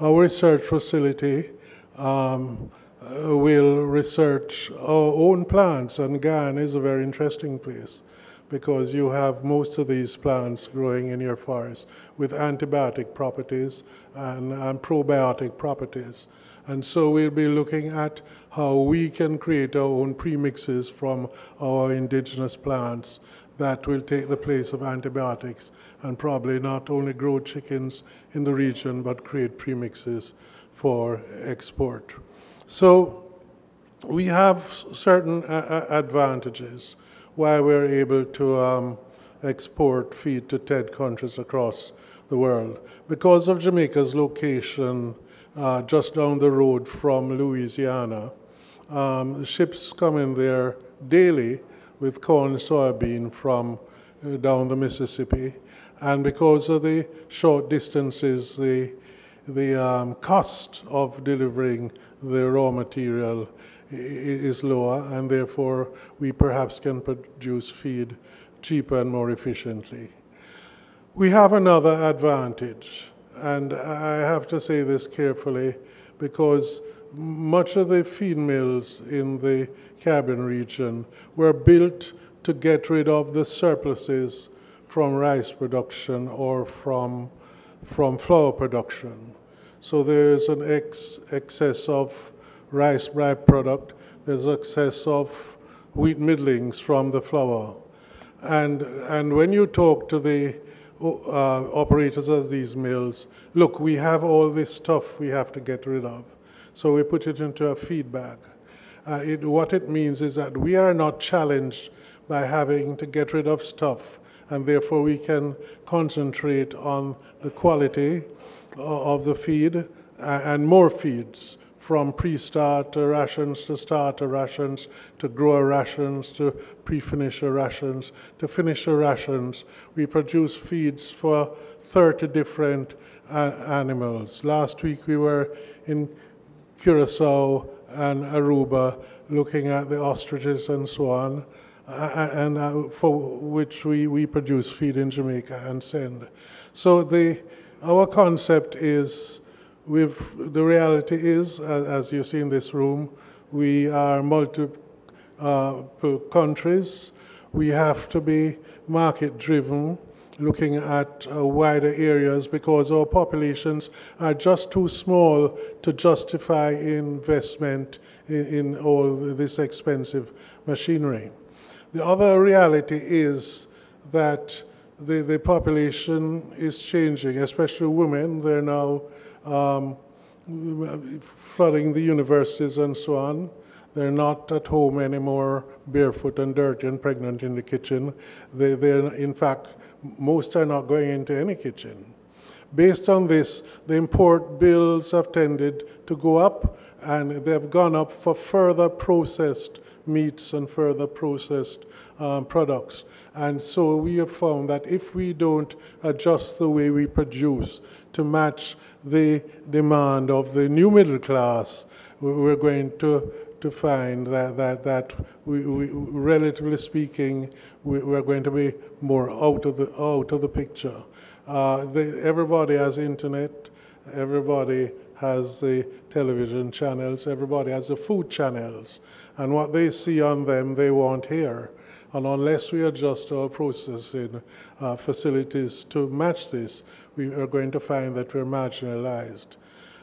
Our research facility will research our own plants, and Guyana is a very interesting place because you have most of these plants growing in your forest with antibiotic properties and probiotic properties. And so we'll be looking at how we can create our own premixes from our indigenous plants that will take the place of antibiotics and probably not only grow chickens in the region but create premixes for export. So we have certain advantages why we're able to export feed to 10 countries across the world. Because of Jamaica's location just down the road from Louisiana, ships come in there daily with corn and soybean from down the Mississippi. And because of the short distances, the cost of delivering the raw material is lower, and therefore we perhaps can produce feed cheaper and more efficiently. We have another advantage, and I have to say this carefully because much of the feed mills in the Caribbean region were built to get rid of the surpluses from rice production or from flour production. So there is an excess of rice byproduct, there's excess of wheat middlings from the flour. And when you talk to the operators of these mills, look, we have all this stuff we have to get rid of. So we put it into a feed bag. What it means is that we are not challenged by having to get rid of stuff, and therefore we can concentrate on the quality of the feed and more feeds, from pre-starter rations to starter rations to grower rations to pre-finisher rations to finisher rations. We produce feeds for 30 different animals. Last week we were in Curacao and Aruba looking at the ostriches and so on, and for which we produce feed in Jamaica and send. So our concept is, the reality is, as you see in this room, we are multiple countries. We have to be market driven, looking at wider areas because our populations are just too small to justify investment in all this expensive machinery. The other reality is that the population is changing, especially women. They're now flooding the universities and so on. They're not at home anymore, barefoot and dirty and pregnant in the kitchen. In fact, most are not going into any kitchen. Based on this, the import bills have tended to go up, and they've gone up for further processed meats and further processed products. And so we have found that if we don't adjust the way we produce to match the demand of the new middle class, we're going to find that we, relatively speaking, we're going to be more out of the picture. Everybody has internet, everybody has the television channels, everybody has the food channels, and what they see on them they want here. And unless we adjust our processing facilities to match this, we are going to find that we're marginalized.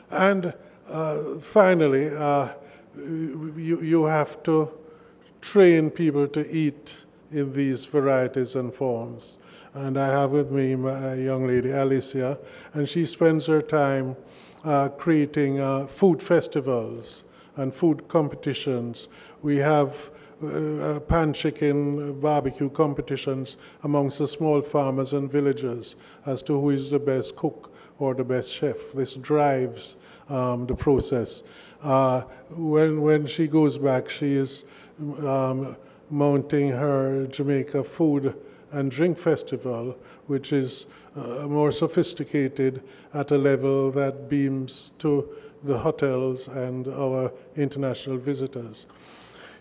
And finally, you have to train people to eat in these varieties and forms. And I have with me my young lady, Alicia, and she spends her time creating food festivals and food competitions. We have pan chicken barbecue competitions amongst the small farmers and villagers as to who is the best cook or the best chef. This drives the process. When she goes back, she is mounting her Jamaica Food and Drink Festival, which is more sophisticated at a level that beams to the hotels and our international visitors.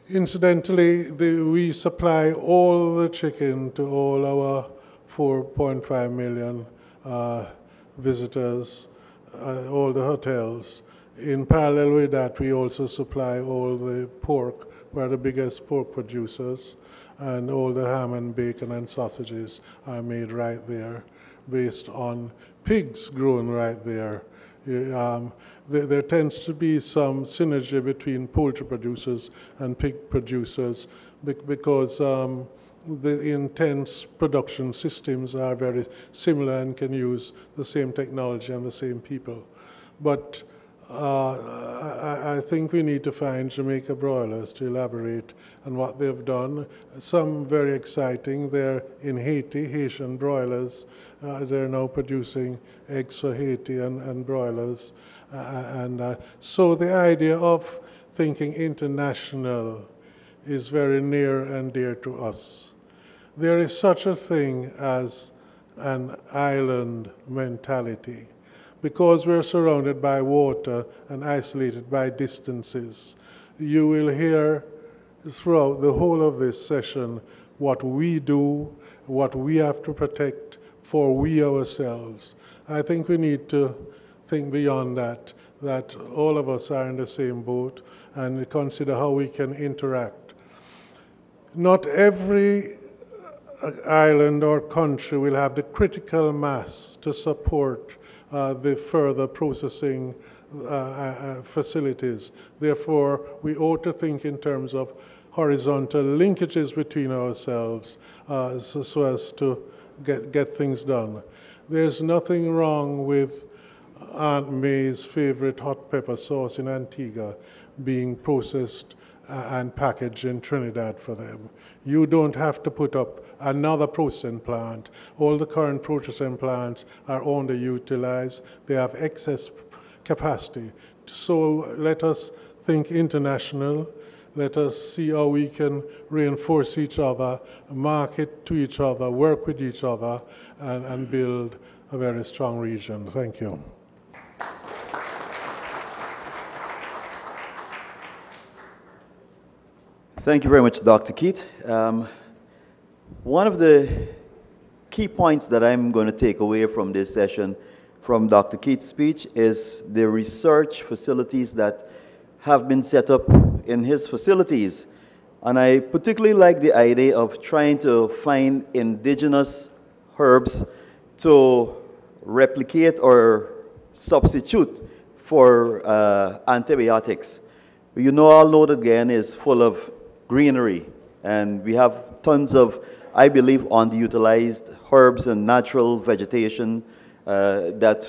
Incidentally, we supply all the chicken to all our 4.5 million visitors all the hotels. In parallel with that, we also supply all the pork. We're the biggest pork producers, and all the ham and bacon and sausages are made right there based on pigs grown right there. There tends to be some synergy between poultry producers and pig producers because the intense production systems are very similar and can use the same technology and the same people. But I think we need to find Jamaica broilers to elaborate on what they've done. Some very exciting. They're in Haiti, Haitian broilers. They're now producing eggs for Haiti and broilers. So the idea of thinking international is very near and dear to us. There is such a thing as an island mentality. Because we're surrounded by water and isolated by distances, you will hear throughout the whole of this session what we do, what we have to protect for we ourselves. I think we need to think beyond that, that all of us are in the same boat and consider how we can interact. Not every island or country will have the critical mass to support the further processing facilities. Therefore, we ought to think in terms of horizontal linkages between ourselves so as to get things done. There's nothing wrong with Aunt May's favorite hot pepper sauce in Antigua being processed and packaged in Trinidad for them. You don't have to put up another processing plant. All the current processing plants are underutilized. They have excess capacity. So let us think international. Let us see how we can reinforce each other, market to each other, work with each other, and build a very strong region. Thank you. Thank you very much, Dr. Keith. One of the key points that I'm going to take away from this session from Dr. Keith's speech is the research facilities that have been set up in his facilities. And I particularly like the idea of trying to find indigenous herbs to replicate or substitute for antibiotics. You know, all know that Guyana is full of greenery, and we have tons of, I believe, underutilized herbs and natural vegetation that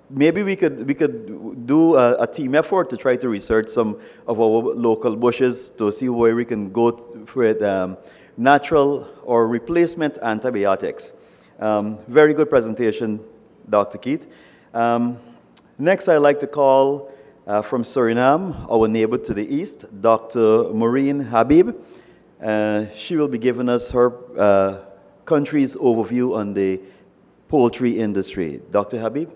maybe we could do a team effort to try to research some of our local bushes to see where we can go with natural or replacement antibiotics. Very good presentation, Dr. Keith. Next, I'd like to call from Suriname, our neighbor to the east, Dr. Maureen Habib. She will be giving us her country's overview on the poultry industry. Dr. Habib?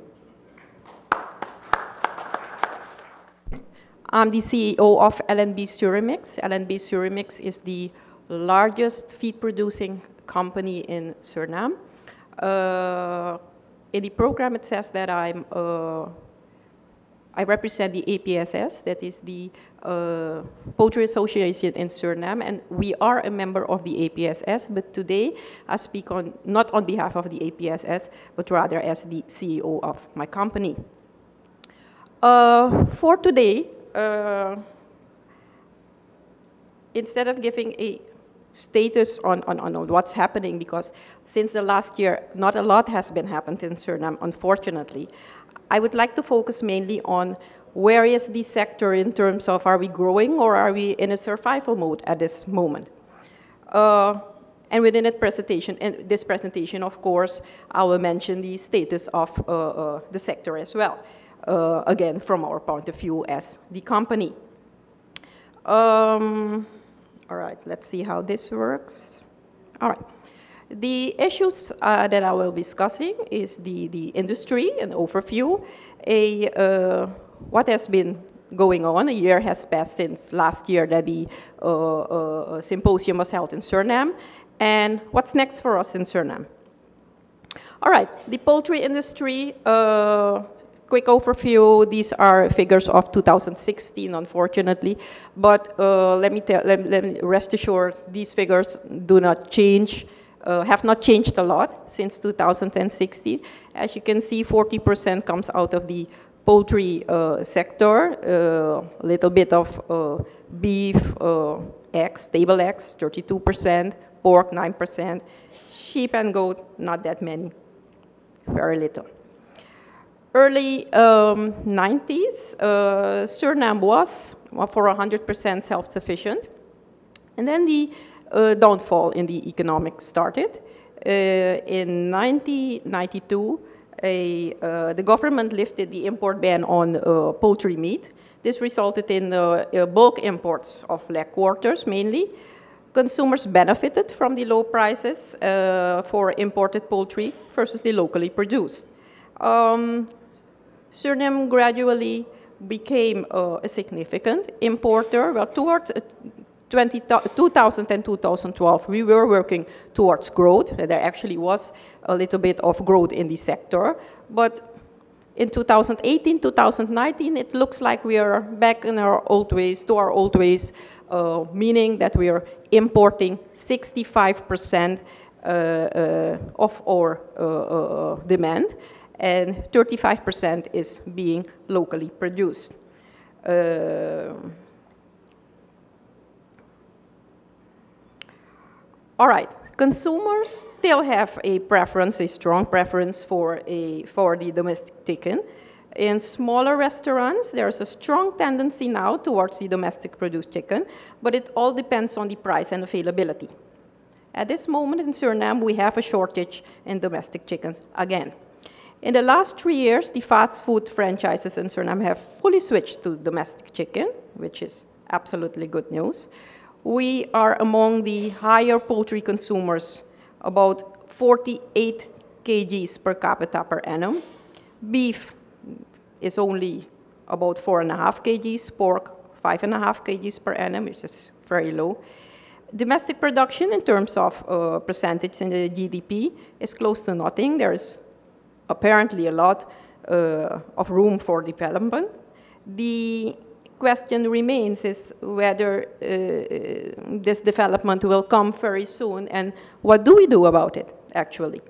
I'm the CEO of LNB Surimix. LNB Surimix is the largest feed-producing company in Suriname. In the program, it says that I represent the APSS, that is the Poultry Association in Suriname, and we are a member of the APSS, but today I speak not on behalf of the APSS, but rather as the CEO of my company. For today, instead of giving a status on what's happening, because since the last year, not a lot has been happened in Suriname, unfortunately, I would like to focus mainly on where is the sector in terms of are we growing or are we in a survival mode at this moment. And within this presentation, of course, I will mention the status of the sector as well, again, from our point of view as the company. All right, let's see how this works. All right. The issues that I will be discussing is the industry, an overview, what has been going on. A year has passed since last year that the symposium was held in Suriname, and what's next for us in Suriname. All right, the poultry industry quick overview. These are figures of 2016, unfortunately, but let me rest assured, these figures do not change, have not changed a lot since 2016. As you can see, 40% comes out of the poultry sector, a little bit of beef, eggs, table eggs, 32%, pork, 9%, sheep and goat, not that many, very little. Early 90s, Suriname was for 100% self-sufficient. And then the downfall in the economics started. In 1992, the government lifted the import ban on poultry meat. This resulted in bulk imports of leg quarters mainly. Consumers benefited from the low prices for imported poultry versus the locally produced. Suriname gradually became a significant importer. Well, towards 2000 and 2012, we were working towards growth. There actually was a little bit of growth in the sector. But in 2018, 2019, it looks like we are back in our old ways, to our old ways, meaning that we are importing 65% of our demand, and 35% is being locally produced. All right, consumers still have a preference, a strong preference for the domestic chicken. In smaller restaurants, there's a strong tendency now towards the domestic produced chicken, but it all depends on the price and availability. At this moment in Suriname, we have a shortage in domestic chickens again. In the last 3 years, the fast food franchises in Suriname have fully switched to domestic chicken, which is absolutely good news. We are among the higher poultry consumers, about 48 kgs per capita per annum. Beef is only about 4.5 kgs, pork 5.5 kgs per annum, which is very low. Domestic production in terms of percentage in the GDP is close to nothing. There is apparently a lot of room for development. The question remains is whether this development will come very soon, and what do we do about it, actually?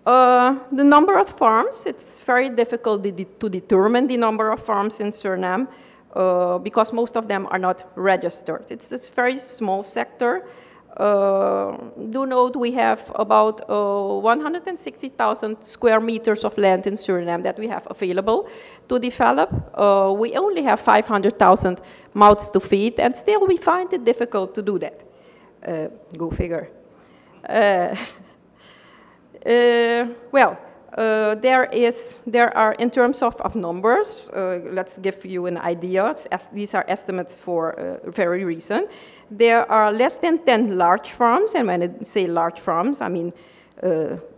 The number of farms, it's very difficult to determine the number of farms in Suriname because most of them are not registered. It's a very small sector. Do note we have about 160,000 square meters of land in Suriname that we have available to develop. We only have 500,000 mouths to feed, and still we find it difficult to do that. Go figure. There are, in terms of numbers, let's give you an idea. These are estimates for very recent. There are less than 10 large farms, and when I say large farms, I mean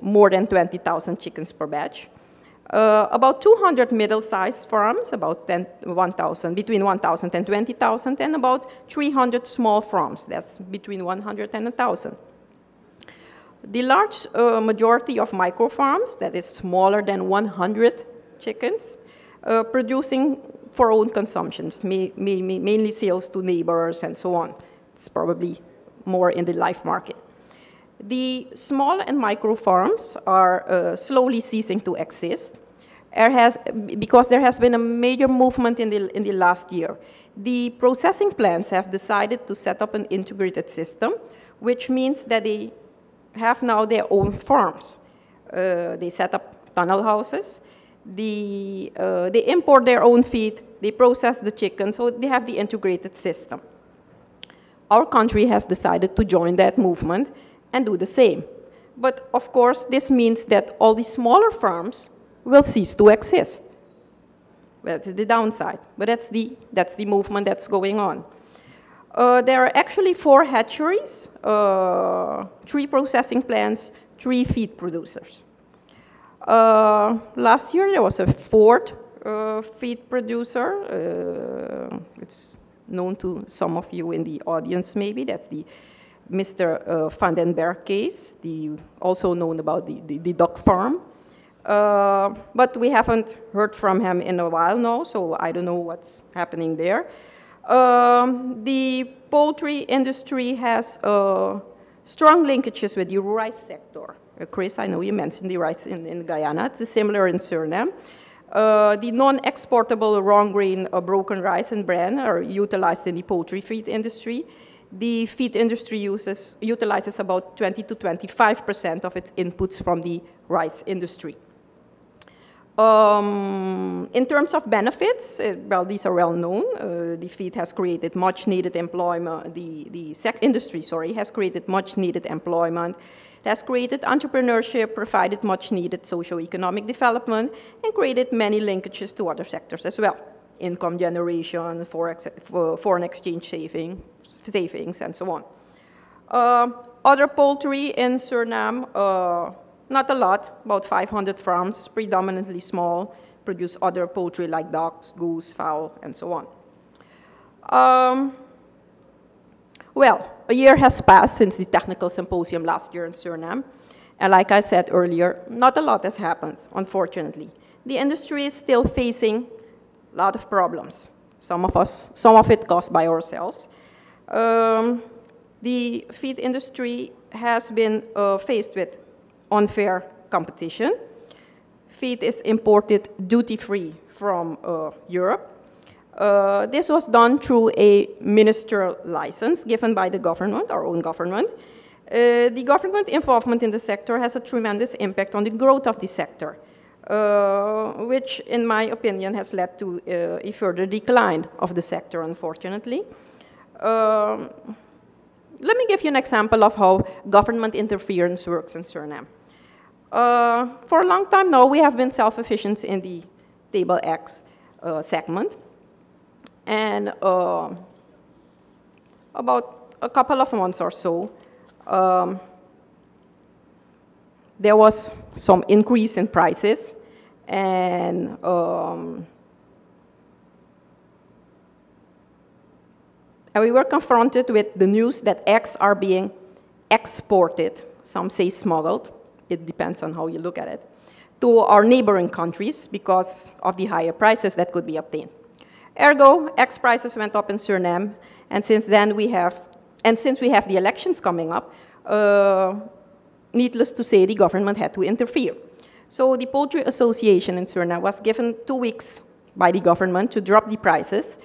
more than 20,000 chickens per batch. About 200 middle-sized farms, about between 1,000 and 20,000, and about 300 small farms, that's between 100 and 1,000. The large majority of micro farms, that is smaller than 100 chickens, producing for own consumptions, mainly sales to neighbors and so on. It's probably more in the live market. The small and micro farms are slowly ceasing to exist because there has been a major movement in the last year. The processing plants have decided to set up an integrated system, which means that they have now their own farms. They set up tunnel houses. They import their own feed. They process the chicken, so they have the integrated system. Our country has decided to join that movement and do the same. But of course, this means that all the smaller farms will cease to exist. That's the downside, but that's the movement that's going on. There are actually 4 hatcheries, 3 processing plants, 3 feed producers. Last year there was a 4th feed producer. It's known to some of you in the audience maybe. That's the Mr. Van den Berg case, also known about the duck farm. But we haven't heard from him in a while now, so I don't know what's happening there. The poultry industry has strong linkages with the rice sector. Chris, I know you mentioned the rice in Guyana. It's similar in Suriname. The non-exportable raw grain broken rice and bran are utilized in the poultry feed industry. The feed industry utilizes about 20 to 25% of its inputs from the rice industry. In terms of benefits, well, these are well known. The feed has created much needed employment. The industry, has created much needed employment. It has created entrepreneurship, provided much needed socio-economic development, and created many linkages to other sectors as well. Income generation, foreign exchange savings, and so on. Other poultry in Suriname, not a lot, about 500 farms, predominantly small, produce other poultry like ducks, goose, fowl, and so on. Well, a year has passed since the technical symposium last year in Suriname. And like I said earlier, not a lot has happened, unfortunately. The industry is still facing a lot of problems. Some of it caused by ourselves. The feed industry has been faced with unfair competition. Feed is imported duty-free from Europe. This was done through a ministerial license given by the government, our own government. The government involvement in the sector has a tremendous impact on the growth of the sector, which, in my opinion, has led to a further decline of the sector, unfortunately. Let me give you an example of how government interference works in Suriname. For a long time now, we have been self-sufficient in the Table X segment. And about a couple of months or so, there was some increase in prices, and we were confronted with the news that eggs are being exported, some say smuggled, it depends on how you look at it, to our neighboring countries because of the higher prices that could be obtained. Ergo, egg prices went up in Suriname, and since we have the elections coming up, needless to say, the government had to interfere. So the Poultry Association in Suriname was given 2 weeks by the government to drop the prices,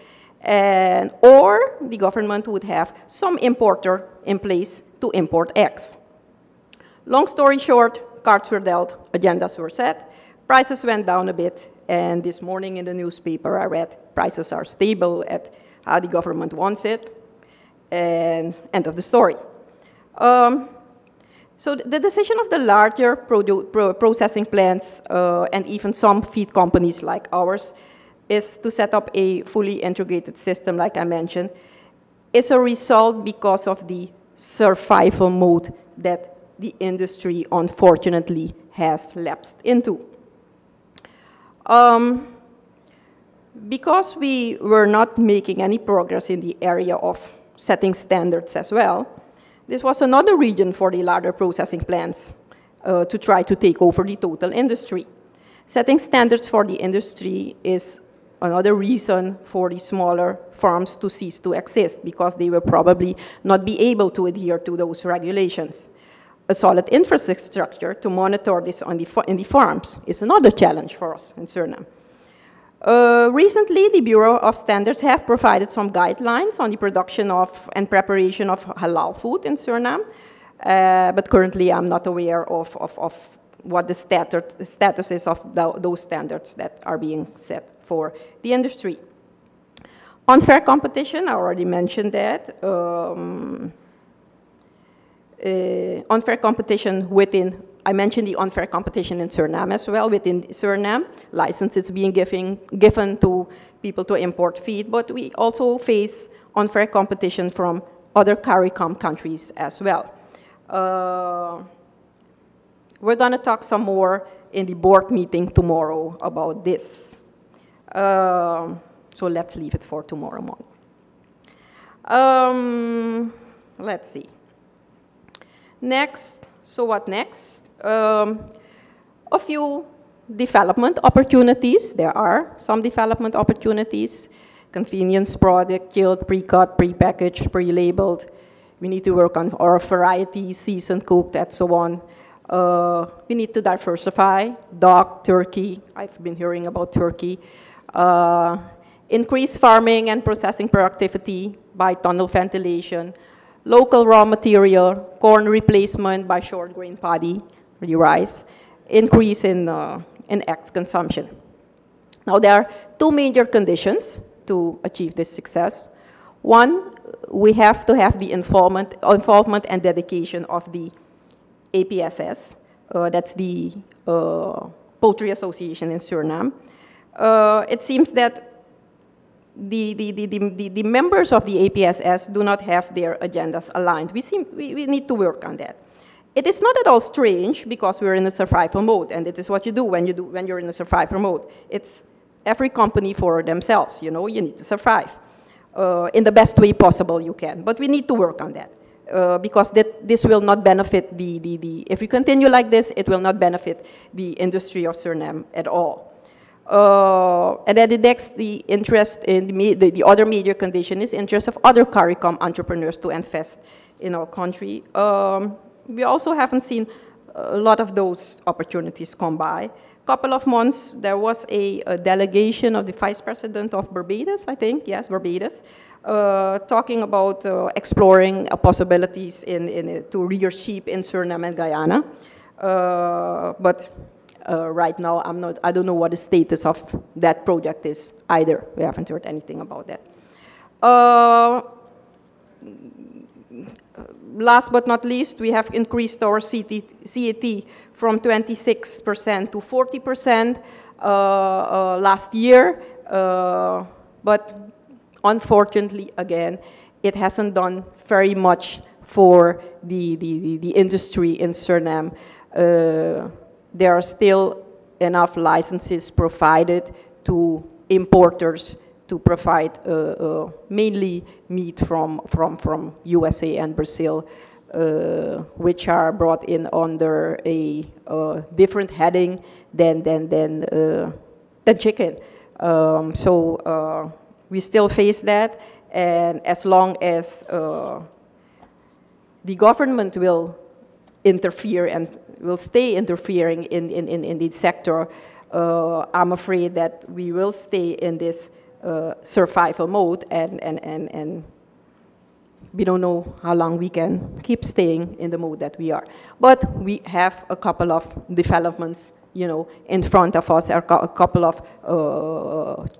or the government would have some importer in place to import eggs. Long story short, cards were dealt, agendas were set, prices went down a bit, and this morning in the newspaper I read prices are stable at how the government wants it, and end of the story. So the decision of the larger processing plants and even some feed companies like ours is to set up a fully integrated system, like I mentioned, is a result because of the survival mode that the industry unfortunately has lapsed into. Because we were not making any progress in the area of setting standards as well, this was another reason for the larger processing plants to try to take over the total industry. Setting standards for the industry is another reason for the smaller farms to cease to exist because they will probably not be able to adhere to those regulations. A solid infrastructure to monitor this in the farms is another challenge for us in Suriname. Recently, the Bureau of Standards have provided some guidelines on the production of and preparation of halal food in Suriname, but currently I'm not aware of what the status is of those standards that are being set for the industry. Unfair competition, I already mentioned that. Unfair competition within, I mentioned the unfair competition in Suriname as well. Within Suriname, licenses being given to people to import feed, but we also face unfair competition from other CARICOM countries as well. We're going to talk some more in the board meeting tomorrow about this. So let's leave it for tomorrow morning. Let's see. Next, so what next? A few development opportunities. There are some development opportunities. Convenience product, chilled, pre-cut, pre-packaged, pre-labeled. We need to work on our variety, seasoned, cooked, and so on. We need to diversify. Duck, turkey, I've been hearing about turkey. Increase farming and processing productivity by tunnel ventilation. Local raw material, corn replacement by short grain paddy, rice. Increase in egg consumption. Now there are two major conditions to achieve this success. One, we have to have the involvement and dedication of the APSS, that's the Poultry Association in Suriname. It seems that the members of the APSS do not have their agendas aligned. We need to work on that. It is not at all strange because we're in a survival mode, and it is what you do when you're in a survival mode. It's every company for themselves, you know, you need to survive in the best way possible you can. But we need to work on that because this will not benefit if we continue like this, it will not benefit the industry of Suriname at all. And then the interest in the other major condition is interest of other CARICOM entrepreneurs to invest in our country. We also haven't seen a lot of those opportunities come by. Couple of months, there was a delegation of the Vice President of Barbados, I think, yes, Barbados, talking about exploring possibilities to rear sheep in Suriname and Guyana. But right now, I don't know what the status of that project is either. We haven't heard anything about that. Last but not least, we have increased our CAT from 26% to 40% last year. But unfortunately, again, it hasn't done very much for the industry in Suriname. There are still enough licenses provided to importers to provide mainly meat from USA and Brazil, which are brought in under a different heading than chicken. So we still face that, and as long as the government will interfere and will stay interfering in the sector, I'm afraid that we will stay in this survival mode, and we don't know how long we can keep staying in the mode that we are. But we have a couple of developments, you know, in front of us, a couple of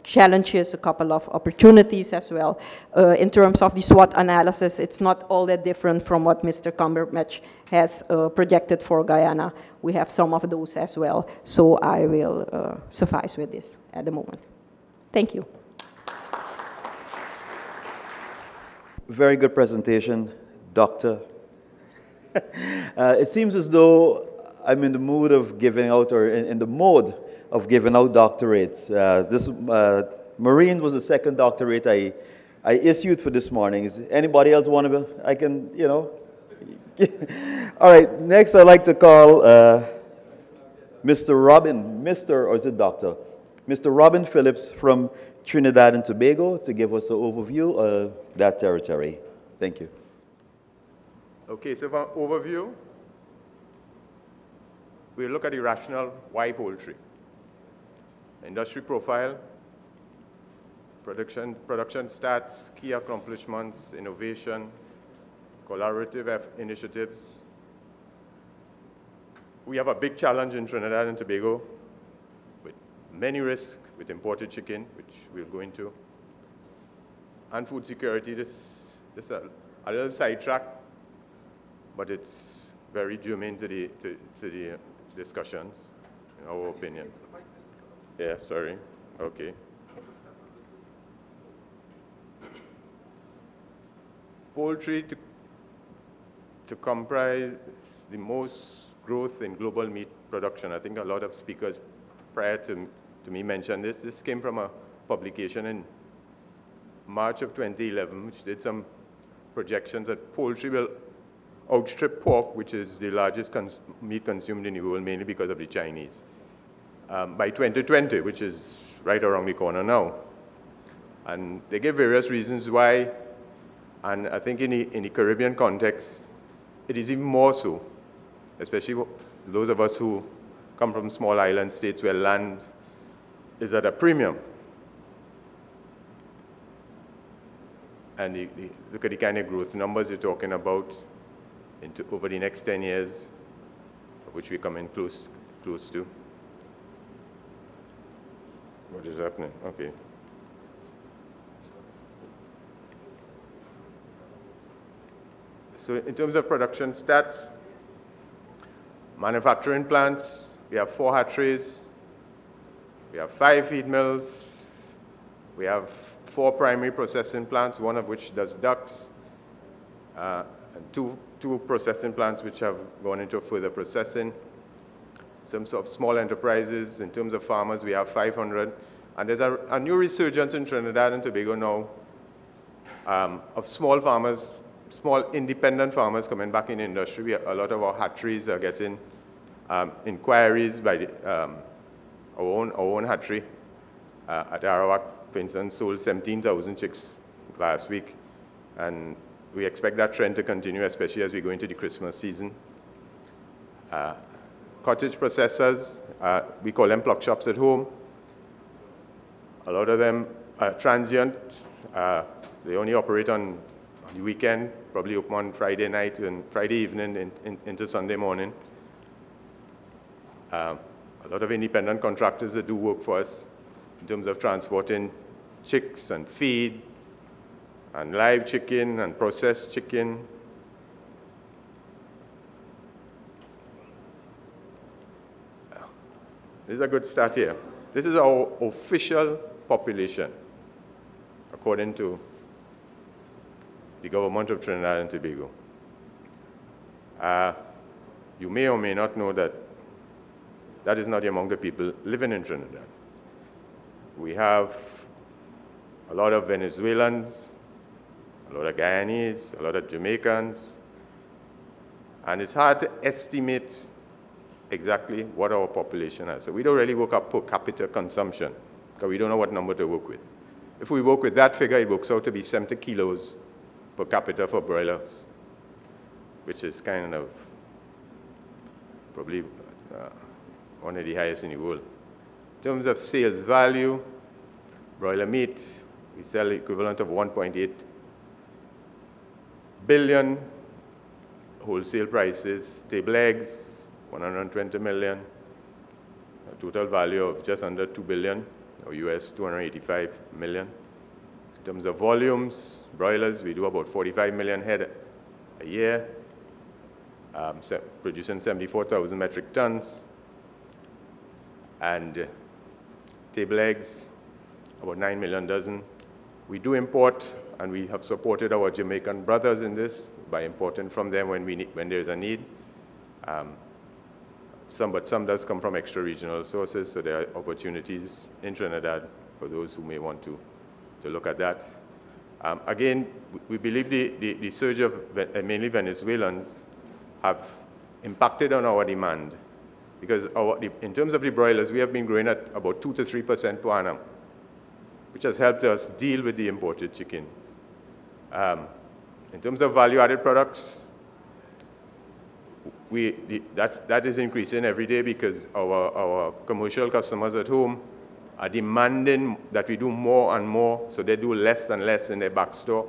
challenges, a couple of opportunities as well. In terms of the SWOT analysis, it's not all that different from what Mr. Cumberbatch has projected for Guyana. We have some of those as well. So I will suffice with this at the moment. Thank you. Very good presentation, Doctor. It seems as though I'm in the mood of giving out, or in the mode of giving out doctorates. This Marine was the second doctorate I issued for this morning. Is anybody else want to? I can, you know. All right. Next, I'd like to call Mr. Robin, or is it Doctor? Mr. Robin Phillips from Trinidad and Tobago to give us an overview of that territory. Thank you. Okay, so for overview, we'll look at the rationale why poultry. Industry profile, production stats, key accomplishments, innovation, collaborative initiatives. We have a big challenge in Trinidad and Tobago with many risks with imported chicken, which we'll go into, and food security. This is a little sidetrack, but it's very germane to the discussions, in our opinion. Yeah, sorry. Okay. Poultry to comprise the most growth in global meat production. I think a lot of speakers prior to me mentioned this. This came from a publication in March of 2011, which did some projections that poultry will outstrip pork, which is the largest meat consumed in the world, mainly because of the Chinese. by 2020, which is right around the corner now. And they give various reasons why, and I think in the Caribbean context, it is even more so, especially those of us who come from small island states where land is at a premium. And look at the kind of growth numbers you're talking about over the next 10 years, which we're coming close to. What is happening? Okay. So in terms of production stats, manufacturing plants, we have 4 hatcheries, we have 5 feed mills, we have 4 primary processing plants, one of which does ducks, and two processing plants which have gone into further processing. Some sort of small enterprises. In terms of farmers, we have 500. And there's a new resurgence in Trinidad and Tobago now of small farmers, small independent farmers coming back in the industry. A lot of our hatcheries are getting inquiries by our own hatchery at Arawak, for instance, sold 17,000 chicks last week. And we expect that trend to continue, especially as we go into the Christmas season. Cottage processors, we call them pluck shops at home. A lot of them are transient. They only operate on the weekend, probably open on Friday night and Friday evening into Sunday morning. A lot of independent contractors that do work for us in terms of transporting chicks and feed and live chicken and processed chicken. This is a good start here. This is our official population, according to the government of Trinidad and Tobago. You may or may not know that that is not the amount of people living in Trinidad. We have a lot of Venezuelans, a lot of Guyanese, a lot of Jamaicans, and it's hard to estimate exactly what our population is. So we don't really work up per capita consumption, because we don't know what number to work with. If we work with that figure, it works out to be 70 kilos per capita for broilers, which is kind of probably one of the highest in the world. In terms of sales value, broiler meat, we sell the equivalent of 1.8 billion wholesale prices. Table eggs, 120 million, a total value of just under 2 billion, or US 285 million. In terms of volumes, broilers, we do about 45 million head a year, producing 74,000 metric tons. And table eggs, about 9 million dozen. We do import, and we have supported our Jamaican brothers in this by importing from them when there's a need. But some does come from extra-regional sources, so there are opportunities in Trinidad for those who may want to look at that. Again, we believe the surge of mainly Venezuelans have impacted on our demand, because in terms of the broilers, we have been growing at about 2 to 3% per annum, which has helped us deal with the imported chicken. In terms of value-added products, that is increasing every day because our commercial customers at home are demanding that we do more and more, so they do less and less in their back store.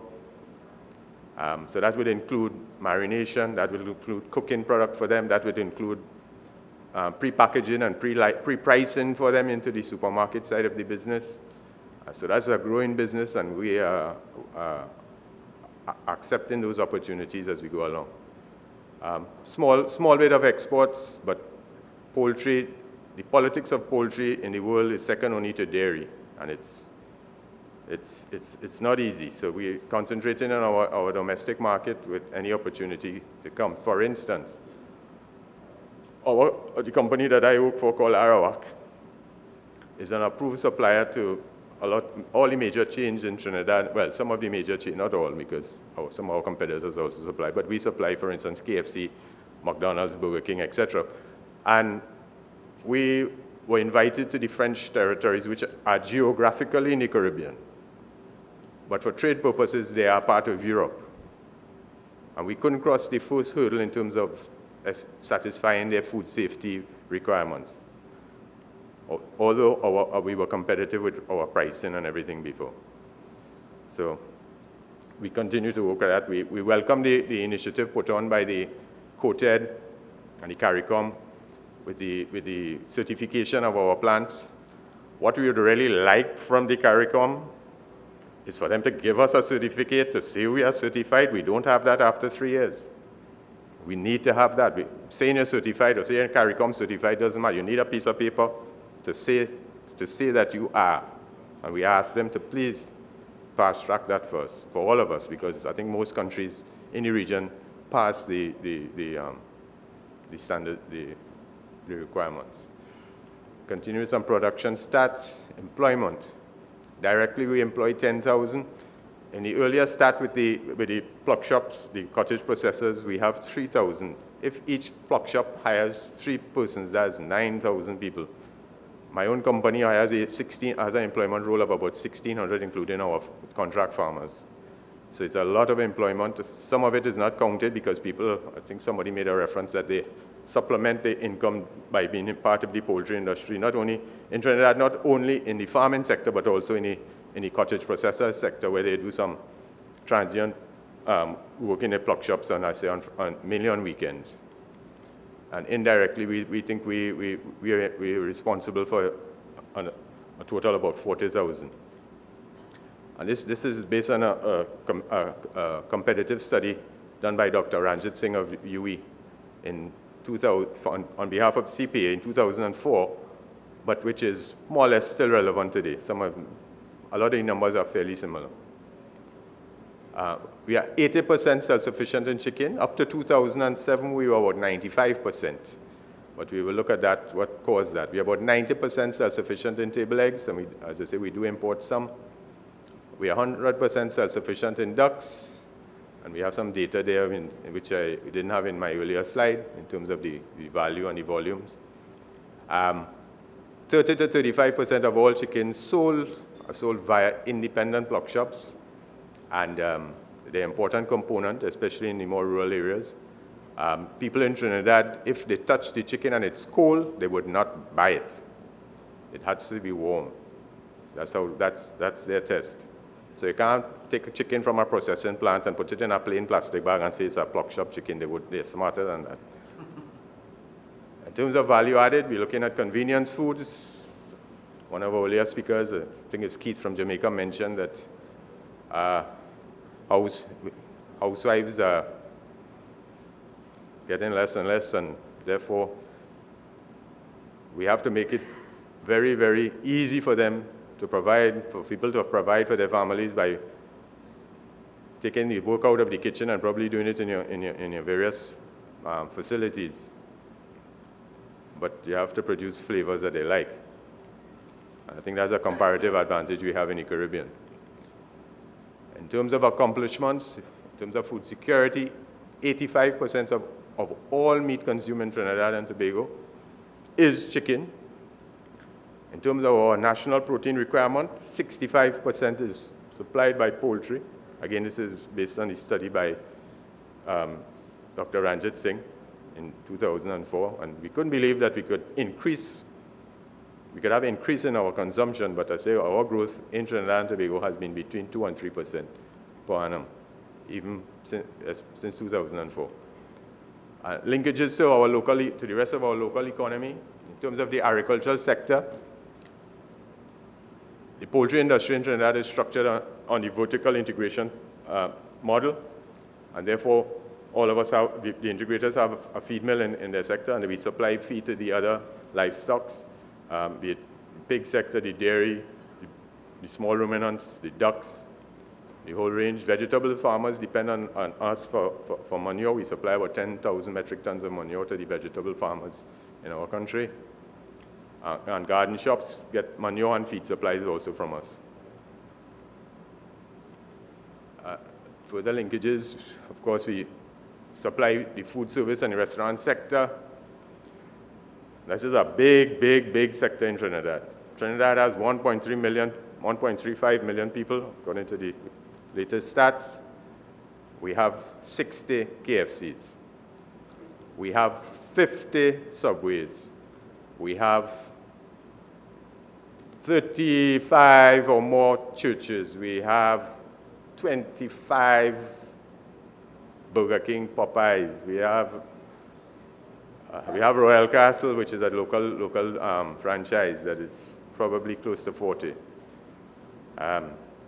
So that would include marination, that would include cooking product for them, that would include pre-packaging and pre-pricing for them into the supermarket side of the business. So that's a growing business, and we are accepting those opportunities as we go along. Small bit of exports, but poultry, the politics of poultry in the world is second only to dairy, and it's not easy. So we're concentrating on our domestic market with any opportunity to come. For instance, the company that I work for called Arawak is an approved supplier to all the major chains in Trinidad. Well, some of the major chains, not all, because some of our competitors also supply, but we supply, for instance, KFC, McDonald's, Burger King, etc. And we were invited to the French territories, which are geographically in the Caribbean. But for trade purposes, they are part of Europe. And we couldn't cross the first hurdle in terms of satisfying their food safety requirements, although we were competitive with our pricing and everything before. So we continue to work at that. We welcome the initiative put on by the COTED and the CARICOM with the certification of our plants. What we would really like from the CARICOM is for them to give us a certificate to say we are certified. We don't have that after 3 years. We need to have that. Saying you're certified or saying CARICOM certified doesn't matter. You need a piece of paper to say that you are. And we ask them to please fast track that first for all of us, because I think most countries in the region pass the standard, the requirements. Continue with some production stats. Employment. Directly we employ 10,000. In the earlier stat with the pluck shops, the cottage processors, we have 3,000. If each pluck shop hires 3 persons, that's 9,000 people. My own company has an employment role of about 1,600, including our contract farmers. So it's a lot of employment. Some of it is not counted because people, I think somebody made a reference that they supplement their income by being part of the poultry industry, not only in Trinidad, not only in the farming sector, but also in the cottage processor sector, where they do some transient work in the pluck shops, and I say mainly on weekends. And indirectly, we think we're responsible for a total of about 40,000. And this is based on a competitive study done by Dr. Ranjit Singh of UE in 2000, on behalf of CPA in 2004, but which is more or less still relevant today. A lot of the numbers are fairly similar. We are 80% self-sufficient in chicken. Up to 2007, we were about 95%. But we will look at that, what caused that. We are about 90% self-sufficient in table eggs, and as I say, we do import some. We are 100% self-sufficient in ducks, and we have some data there which I didn't have in my earlier slide in terms of the value and the volumes. 30 to 35% of all chickens are sold via independent pluck shops, and they're an important component, especially in the more rural areas. People in Trinidad, if they touch the chicken and it's cold, they would not buy it. It has to be warm. That's their test. So you can't take a chicken from a processing plant and put it in a plain plastic bag and say it's a pluck shop chicken. They're smarter than that. In terms of value added, we're looking at convenience foods. One of our earlier speakers, I think it's Keith from Jamaica, mentioned that housewives are getting less and less, and therefore we have to make it very, very easy for them to provide, for people to provide for their families by taking the work out of the kitchen and probably doing it in your various facilities. But you have to produce flavors that they like. And I think that's a comparative advantage we have in the Caribbean. In terms of accomplishments, in terms of food security, 85% of all meat consumed in Trinidad and Tobago is chicken. In terms of our national protein requirement, 65% is supplied by poultry. Again, this is based on a study by Dr. Ranjit Singh in 2004, and we couldn't believe that we could have an increase in our consumption, but I say our growth in Trinidad and Tobago has been between 2 and 3% per annum, even since 2004. Linkages to the rest of our local economy, in terms of the agricultural sector, the poultry industry in Trinidad is structured on the vertical integration model, and therefore all of us have, the integrators have a feed mill in their sector, and we supply feed to the other livestock, be it pig sector, the dairy, the small ruminants, the ducks, the whole range. Vegetable farmers depend on us for manure. We supply about 10,000 metric tons of manure to the vegetable farmers in our country. And garden shops get manure and feed supplies also from us. Further linkages, of course, we supply the food service and the restaurant sector. This is a big, big, big sector in Trinidad. Trinidad has 1.35 million people, according to the latest stats. We have 60 KFCs. We have 50 Subways. We have 35 or more churches. We have 25 Burger King, Popeyes. We have Royal Castle, which is a local franchise that is probably close to 40.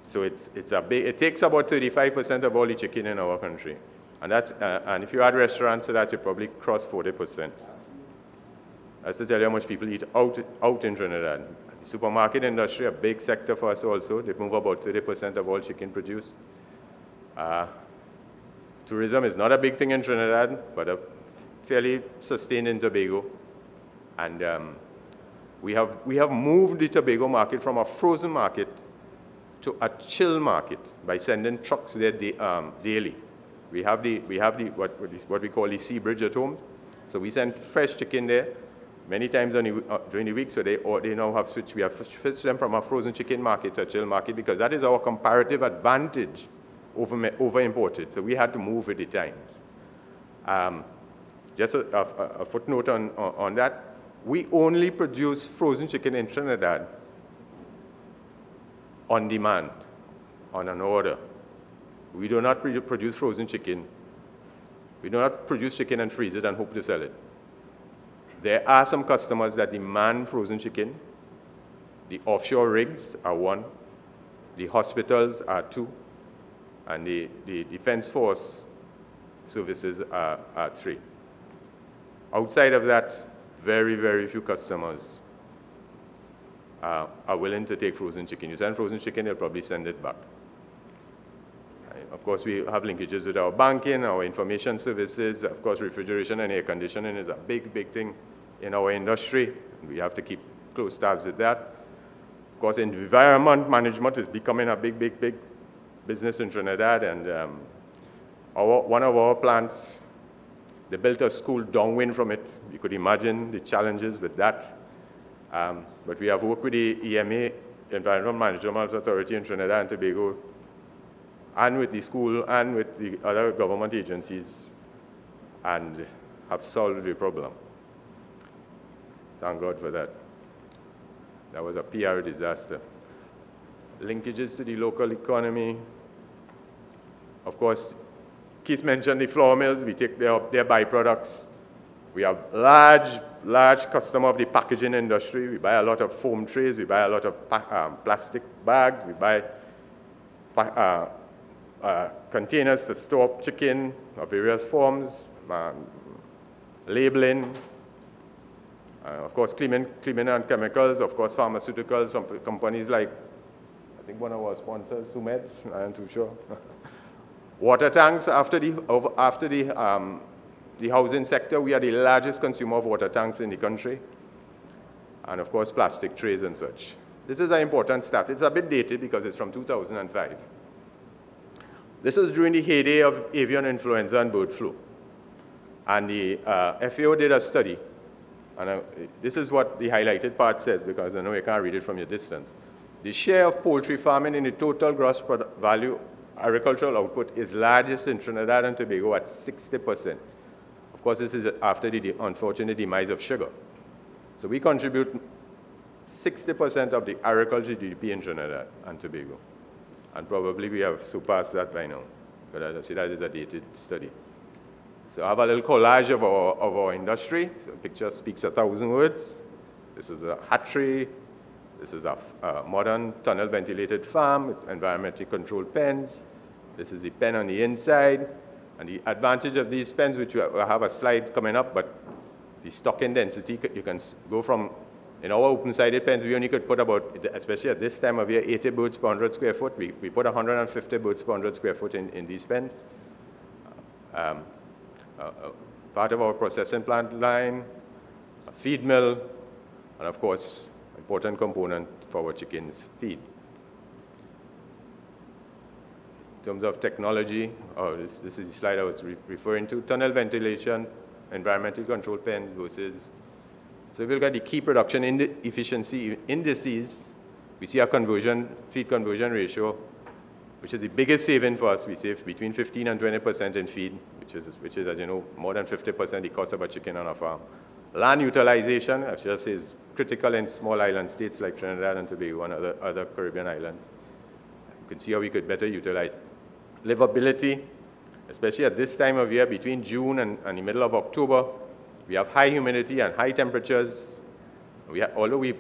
So it's a big. It takes about 35% of all the chicken in our country, and and if you add restaurants to that, you probably cross 40%. That's to tell you how much people eat out in Trinidad. The supermarket industry, a big sector for us also. They move about 30% of all chicken produced. Tourism is not a big thing in Trinidad, but a fairly sustained in Tobago. And we have moved the Tobago market from a frozen market to a chill market by sending trucks there daily. We have what we call the sea bridge at home. So we send fresh chicken there many times during the week. So they now have switched. We have switched them from a frozen chicken market to a chill market because that is our comparative advantage over imported. So we had to move with the times. Just a footnote on that. We only produce frozen chicken in Trinidad on demand, on an order. We do not produce frozen chicken. We do not produce chicken and freeze it and hope to sell it. There are some customers that demand frozen chicken. The offshore rigs are one. The hospitals are two. And the Defense Force services are three. Outside of that, very, very few customers are willing to take frozen chicken. You send frozen chicken, they'll probably send it back. Of course, we have linkages with our banking, our information services. Of course, refrigeration and air conditioning is a big, big thing in our industry. We have to keep close tabs with that. Of course, environment management is becoming a big, big, big business in Trinidad. And one of our plants, they built a school downwind from it. You could imagine the challenges with that. But we have worked with the EMA, Environmental Management Authority in Trinidad and Tobago, and with the school and with the other government agencies, and have solved the problem. Thank God for that. That was a PR disaster. Linkages to the local economy. Of course, Keith mentioned the flour mills. We take their byproducts. We have large customer of the packaging industry. We buy a lot of foam trays. We buy a lot of plastic bags. We buy containers to store chicken of various forms, labeling, of course, cleaning and chemicals, of course, pharmaceuticals from companies like, I think one of our sponsors, Sumeds, I'm not too sure. Water tanks, after the housing sector, we are the largest consumer of water tanks in the country. And of course, plastic trays and such. This is an important stat. It's a bit dated because it's from 2005. This was during the heyday of avian influenza and bird flu. And the FAO did a study. And this is what the highlighted part says, because I know you can't read it from your distance. The share of poultry farming in the total gross value agricultural output is largest in Trinidad and Tobago at 60%. Of course, this is after the unfortunate demise of sugar. So we contribute 60% of the agriculture GDP in Trinidad and Tobago. And probably we have surpassed that by now. But as I see, that is a dated study. So I have a little collage of our industry. So the picture speaks 1,000 words. This is a hatchery. This is a modern tunnel ventilated farm with environmentally controlled pens. This is the pen on the inside. And the advantage of these pens, which we have a slide coming up, but the stocking density, you can go from, in our open-sided pens, we only could put about, especially at this time of year, 80 birds per 100 square foot. We put 150 birds per 100 square foot in these pens. Part of our processing plant line, a feed mill, and of course, important component for our chickens' feed. In terms of technology, this is the slide I was referring to, tunnel ventilation, environmentally controlled pens versus So if you look at the key production efficiency indices, we see our feed conversion ratio, which is the biggest saving for us. We save between 15 and 20% in feed, which is, as you know, more than 50% the cost of a chicken on a farm. Land utilization, I should say, is critical in small island states like Trinidad and Tobago and other Caribbean islands. You can see how we could better utilize. Livability, especially at this time of year, between June and the middle of October, we have high humidity and high temperatures. Although we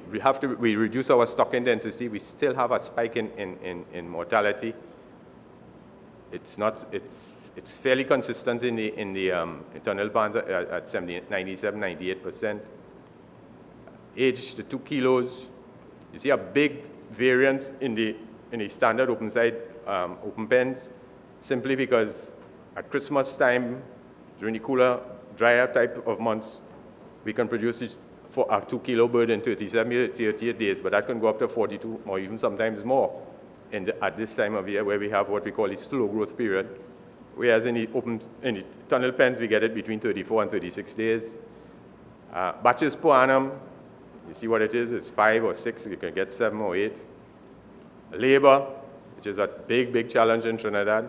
reduce our stocking density, we still have a spike in mortality. It's fairly consistent in the tunnel ponds at 97, 98%. Age to 2 kilos. You see a big variance in the standard open side open pens, simply because at Christmas time, during the cooler, drier type of months, we can produce it for a 2 kilo bird in 37 to 38 days, but that can go up to 42 or even sometimes more at this time of year, where we have what we call a slow growth period. Whereas in the tunnel pens, we get it between 34 and 36 days. Batches per annum, you see what it is, it's 5 or 6, you can get 7 or 8. Labor, which is a big, big challenge in Trinidad.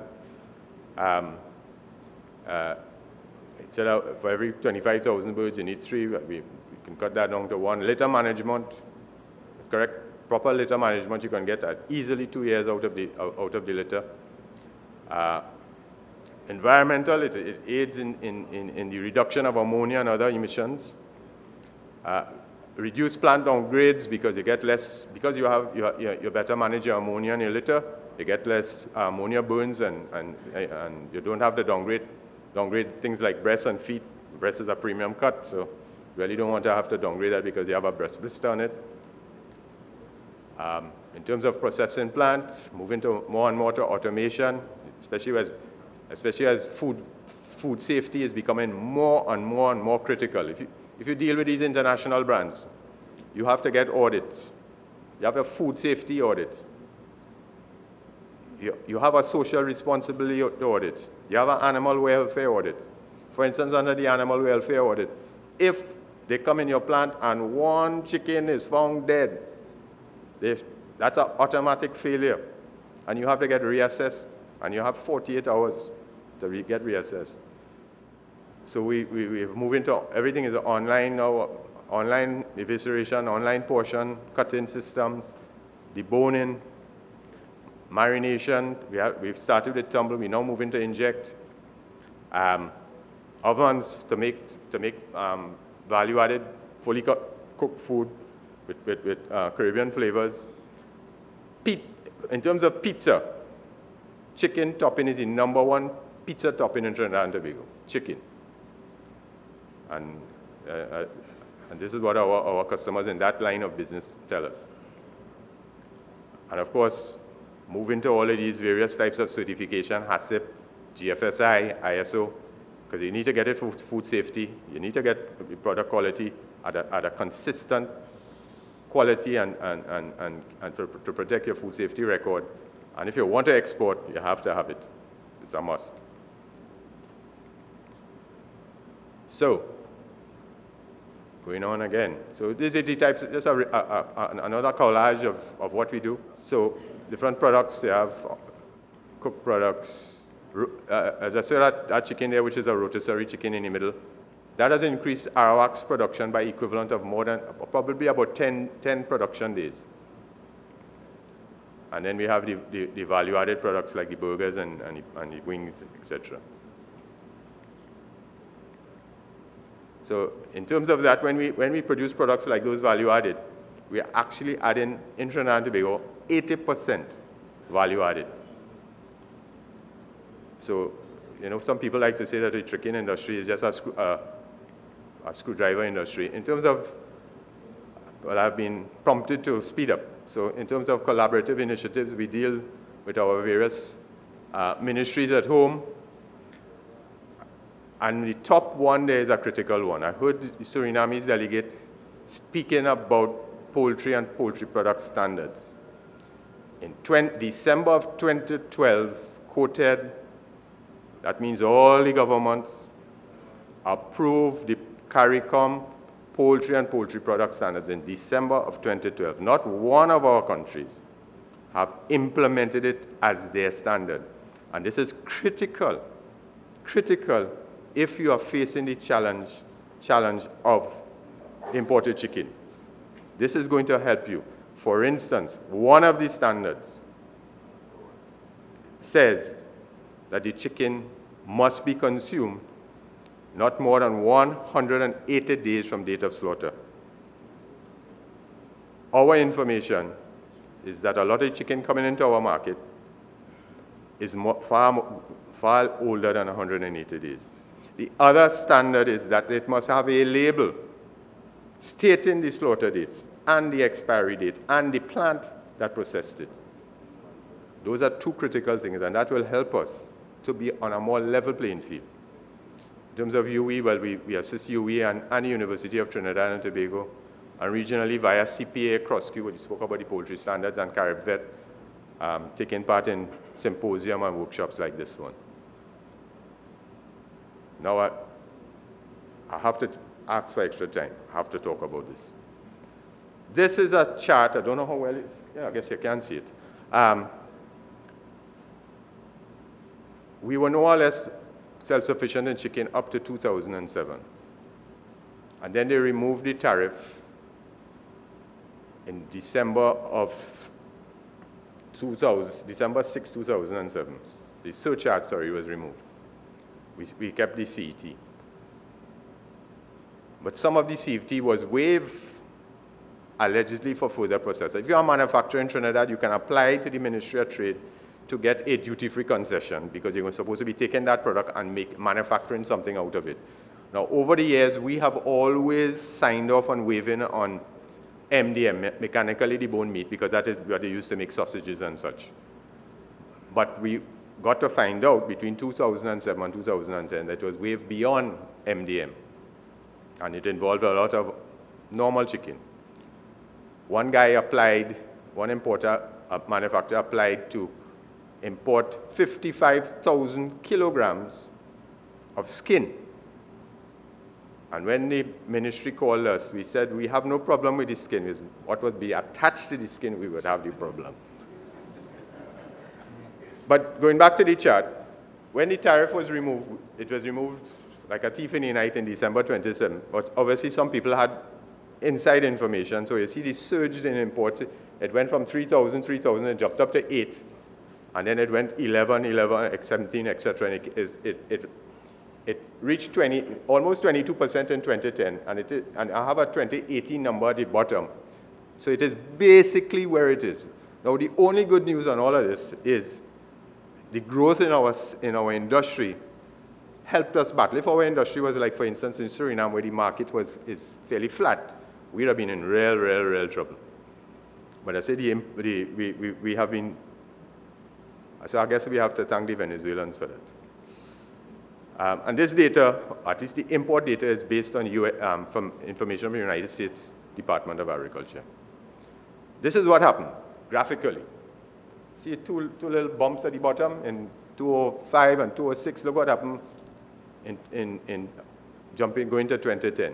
For every 25,000 birds, you need 3. We can cut that down to 1. Litter management, proper litter management, you can get easily 2 years out of the litter. Environmental, it aids in the reduction of ammonia and other emissions. Reduce plant downgrades because you get less, because you better manage your ammonia in your litter, you get less ammonia burns and you don't have to downgrade things like breasts and feet. Breast is a premium cut, so you really don't want to have to downgrade that because you have a breast blister on it. In terms of processing plant, moving to more and more to automation, especially as food safety is becoming more and more critical. If you deal with these international brands, you have to get audits. You have a food safety audit. You have a social responsibility audit. You have an animal welfare audit. For instance, under the animal welfare audit, if they come in your plant and one chicken is found dead, that's an automatic failure. And you have to get reassessed. And you have 48 hours to get reassessed. So we've moved into, everything is online now, online evisceration, online portion, cutting systems, deboning, marination. We've started with tumble, we now move into inject. Ovens to make value-added, fully cooked food with Caribbean flavors. In terms of pizza, chicken topping is the #1 pizza topping in Trinidad and Tobago, chicken. And this is what our customers in that line of business tell us. And of course, move into all of these various types of certification, HACCP, GFSI, ISO, because you need to get it for food safety. You need to get product quality at a consistent quality and to protect your food safety record. And if you want to export, you have to have it. It's a must. So, going on again. So these are the types, just another collage of what we do. So different products, you have cooked products. As I said, that chicken there, which is a rotisserie chicken in the middle, that has increased Arawak's production by equivalent of more than, probably about 10 production days. And then we have the value-added products like the burgers and the wings, etc. So in terms of that, when we produce products like those value-added, we are actually adding, in Trinidad and Tobago, 80% value-added. So, you know, some people like to say that the chicken industry is just a screwdriver industry. In terms of, well, I've been prompted to speed up. So in terms of collaborative initiatives, we deal with our various ministries at home. And the top one there is a critical one. I heard the Surinamese delegate speaking about poultry and poultry product standards. In December of 2012, quoted, that means all the governments approved the CARICOM poultry and poultry product standards in December of 2012. Not one of our countries have implemented it as their standard. And this is critical if you are facing the challenge of imported chicken. This is going to help you. For instance, one of the standards says that the chicken must be consumed not more than 180 days from date of slaughter. Our information is that a lot of chicken coming into our market is far older than 180 days. The other standard is that it must have a label stating the slaughter date and the expiry date and the plant that processed it. Those are two critical things, and that will help us to be on a more level playing field. In terms of UE, well, we assist UE and the University of Trinidad and Tobago, and regionally via CPA, CrossQ, we spoke about the poultry standards, and CaribVet, taking part in symposium and workshops like this one. Now, I have to ask for extra time. I have to talk about this. This is a chart. I don't know how well it's, yeah, I guess you can see it. We were more or less self-sufficient in chicken up to 2007. And then they removed the tariff in December 6, 2007. The surcharge, sorry, was removed. We kept the CET. But some of the CET was waived allegedly for further processing. If you're a manufacturer in Trinidad, you can apply to the Ministry of Trade to get a duty-free concession because you're supposed to be taking that product and manufacturing something out of it. Now, over the years, we have always signed off on waiving on MDM, mechanically deboned meat, because that is what they used to make sausages and such. But we got to find out between 2007 and 2010 that it was waived beyond MDM. And it involved a lot of normal chicken. One guy applied, one importer, a manufacturer applied to import 55,000 kilograms of skin. And when the ministry called us, we said, we have no problem with the skin. What would be attached to the skin, we would have the problem. But going back to the chart, when the tariff was removed, it was removed like a thief in the night in December 27. But obviously some people had inside information. So you see the surge in imports. It went from 3,000, it dropped up to 8. And then it went 11, 17, etc. And it reached almost 22% in 2010. And I have a 2018 number at the bottom. So it is basically where it is. Now, the only good news on all of this is the growth in our industry helped us battle. If our industry was like, for instance, in Suriname, where the market is fairly flat, we'd have been in real trouble. But I say we have been, so I guess we have to thank the Venezuelans for that. And this data, at least the import data, is based on from information from the United States Department of Agriculture. This is what happened, graphically. See two little bumps at the bottom in 2005 and 2006. Look what happened in going to 2010.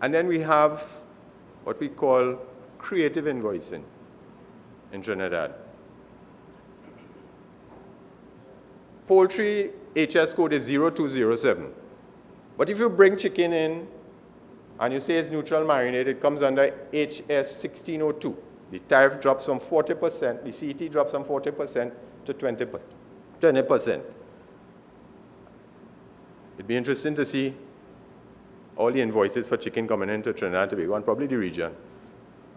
And then we have what we call creative invoicing in Trinidad. Poultry HS code is 0207. But if you bring chicken in and you say it's neutral marinated, it comes under HS 1602. The tariff drops from 40%, the CET drops from 40% to 20%. It'd be interesting to see all the invoices for chicken coming into Trinidad and Tobago, and probably the region,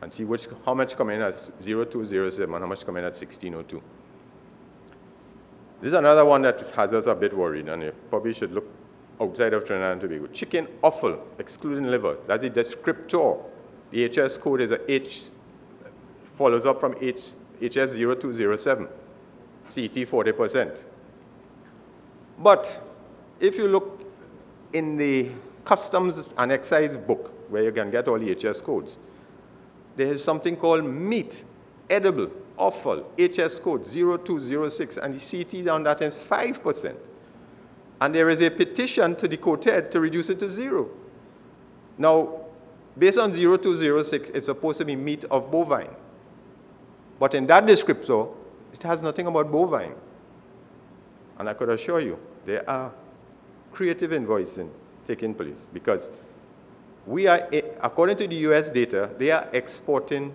and see how much come in as 0207 and how much come in at 1602. This is another one that has us a bit worried, and you probably should look outside of Trinidad and Tobago. Chicken offal, excluding liver, that's the descriptor. The HS code is follows up from HS 0207, CET 40%. But if you look in the Customs and Excise book, where you can get all the HS codes, there is something called meat, edible offal, HS code 0206, and the CT on that is 5%. And there is a petition to the COTED to reduce it to 0. Now, based on 0206, it's supposed to be meat of bovine. But in that descriptor, it has nothing about bovine. And I could assure you, there are creative invoicing taking place because we are, according to the US data, they exported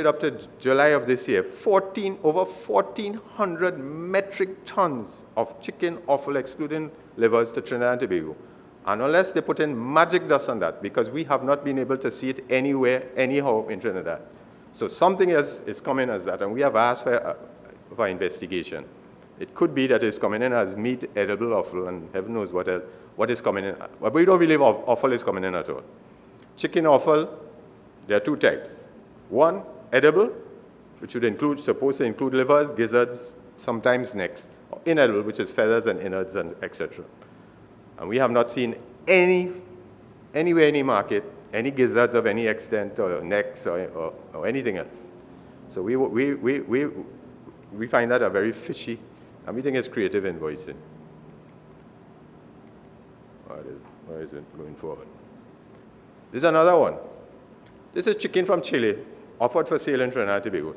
up to July of this year, over 1,400 metric tons of chicken offal, excluding livers, to Trinidad and Tobago. And unless they put in magic dust on that, because we have not been able to see it anywhere, anyhow in Trinidad. So something is coming as that, and we have asked for investigation. It could be that it's coming in as meat, edible offal, and heaven knows what is coming in. But we don't believe offal is coming in at all. Chicken offal, there are two types. One, edible, which would include, supposed to include livers, gizzards, sometimes necks. Inedible, which is feathers and innards, and etc. And we have not seen anywhere in the market, any gizzards of any extent, or necks, or anything else. So we find that a very fishy, and we think it's creative invoicing. Where is it going forward? This is another one. This is chicken from Chile, offered for sale in Trinidad and Tobago.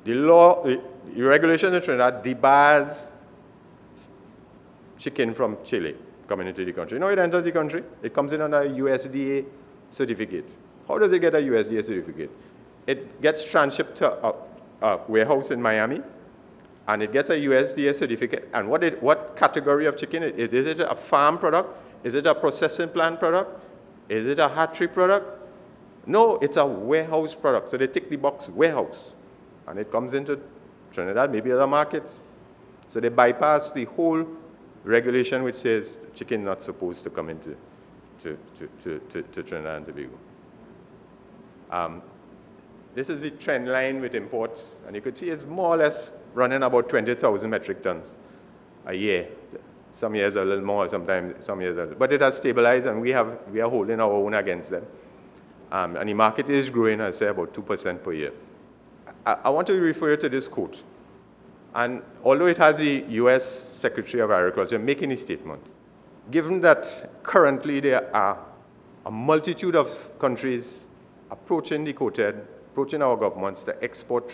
The regulation in Trinidad debars chicken from Chile coming into the country. You know, it enters the country, it comes in on a USDA certificate. How does it get a USDA certificate? It gets transshipped to a warehouse in Miami, and it gets a USDA certificate. And what category of chicken is it a farm product? Is it a processing plant product? Is it a hatchery product? No, it's a warehouse product. So they tick the box warehouse, and it comes into Trinidad, maybe other markets. So they bypass the whole regulation which says chicken not supposed to come into Trinidad and Tobago. This is the trend line with imports, and you could see it's more or less running about 20,000 metric tons a year. Some years a little more, sometimes some years a little. But it has stabilized, and we are holding our own against them. And the market is growing, I'd say, about 2% per year. I want to refer you to this quote. And although it has the US Secretary of Agriculture making a statement, given that currently there are a multitude of countries approaching the COTED, approaching our governments to export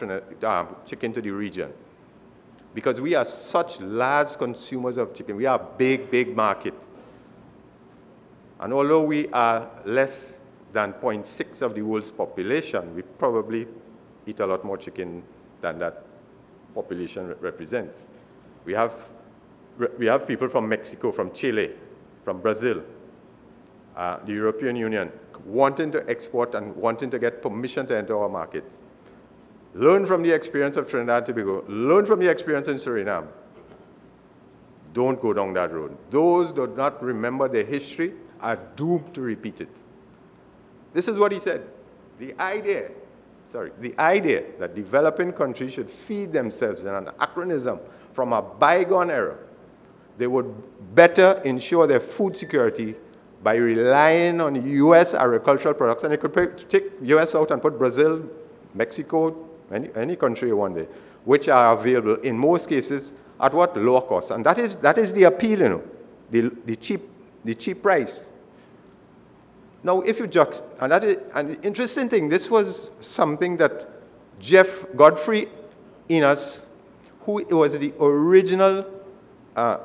chicken to the region, because we are such large consumers of chicken, we are a big, big market. And although we are less than 0.6 of the world's population, we probably eat a lot more chicken than that population represents. We have people from Mexico, from Chile, from Brazil, the European Union, wanting to export and wanting to get permission to enter our market. Learn from the experience of Trinidad and Tobago. Learn from the experience in Suriname. Don't go down that road. Those who do not remember their history are doomed to repeat it. This is what he said. The idea that developing countries should feed themselves in an anachronism from a bygone era. They would better ensure their food security by relying on US agricultural products, and they could take US out and put Brazil, Mexico, any country one day, which are available in most cases at what? Lower cost. And that is the appeal, you know, the cheap price. Now, if you just, and the interesting thing, this was something that Jeff Godfrey Enos, who was the original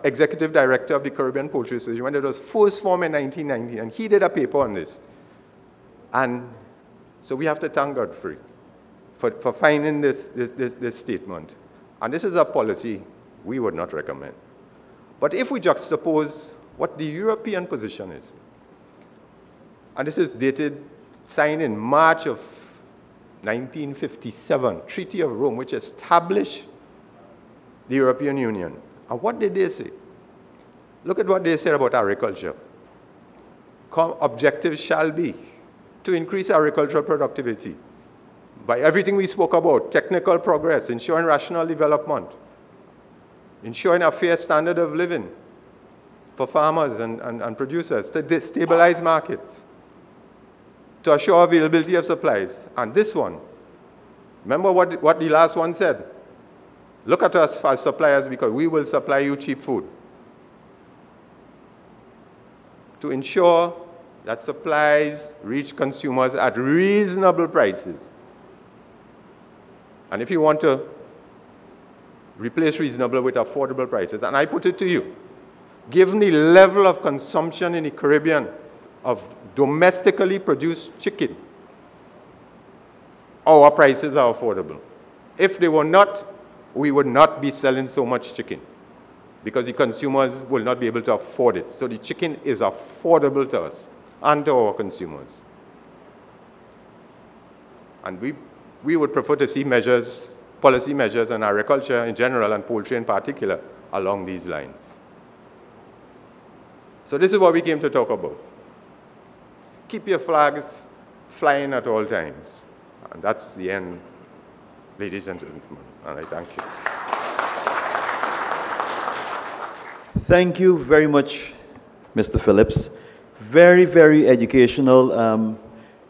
executive director of the Caribbean Poultry Association, when it was first formed in 1990, and he did a paper on this. And so we have to thank Godfrey for finding this statement. And this is a policy we would not recommend. But if we juxtapose what the European position is, and this is signed in March of 1957, Treaty of Rome, which established the European Union. And what did they say? Look at what they said about agriculture. Objectives shall be to increase agricultural productivity by everything we spoke about, technical progress, ensuring rational development, ensuring a fair standard of living for farmers and producers, to stabilize markets, to assure availability of supplies. And this one, Remember what the last one said. Look at us as suppliers because we will supply you cheap food. To ensure that supplies reach consumers at reasonable prices. And if you want to replace reasonable with affordable prices, and I put it to you, given the level of consumption in the Caribbean of domestically produced chicken, our prices are affordable. If they were not, we would not be selling so much chicken because the consumers will not be able to afford it. So the chicken is affordable to us and to our consumers. And we would prefer to see measures, policy measures on agriculture in general and poultry in particular along these lines. So this is what we came to talk about. Keep your flags flying at all times. And that's the end, ladies and gentlemen. And I thank you. Thank you very much, Mr. Phillips. Very, very educational.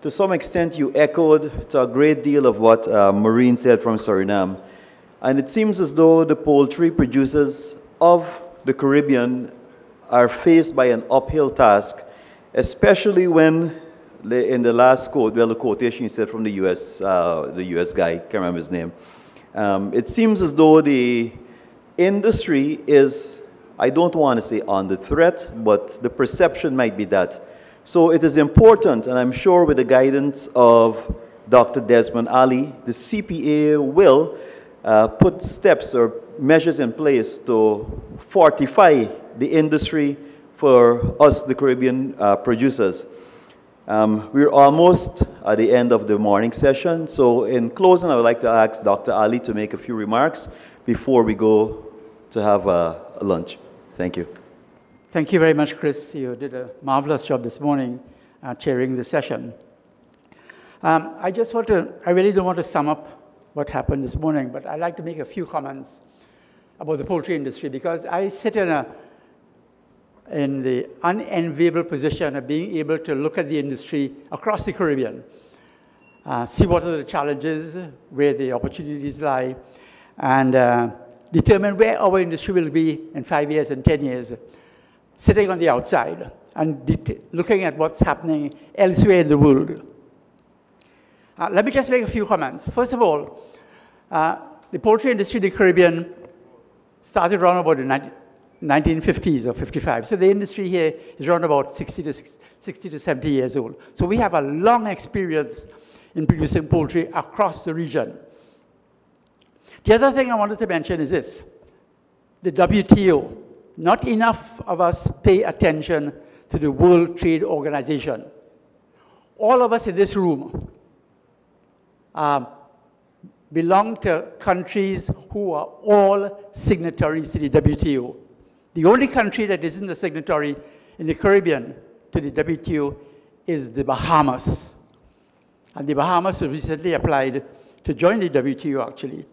To some extent, you echoed to a great deal of what Maureen said from Suriname. And it seems as though the poultry producers of the Caribbean are faced by an uphill task, especially when, in the last quote, well, the quotation you said from the US guy, can't remember his name. It seems as though the industry is, I don't want to say under threat, but the perception might be that. So it is important, and I'm sure with the guidance of Dr. Desmond Ali, the CPA will put steps or measures in place to fortify the industry for us, the Caribbean producers. We're almost at the end of the morning session. So in closing, I would like to ask Dr. Ali to make a few remarks before we go to have a lunch. Thank you. Thank you very much, Chris. You did a marvelous job this morning chairing the session. I really don't want to sum up what happened this morning, but I'd like to make a few comments about the poultry industry because I sit in the unenviable position of being able to look at the industry across the Caribbean, see what are the challenges, where the opportunities lie, and determine where our industry will be in 5 years and 10 years, sitting on the outside and looking at what's happening elsewhere in the world. Let me just make a few comments. First of all, the poultry industry in the Caribbean started around about the 1950s or 55. So the industry here is around about 60 to 70 years old. So we have a long experience in producing poultry across the region. The other thing I wanted to mention is this. The WTO. Not enough of us pay attention to the World Trade Organization. All of us in this room belong to countries who are all signatories to the WTO. The only country that isn't a signatory in the Caribbean to the WTO is the Bahamas. And the Bahamas recently applied to join the WTO, actually.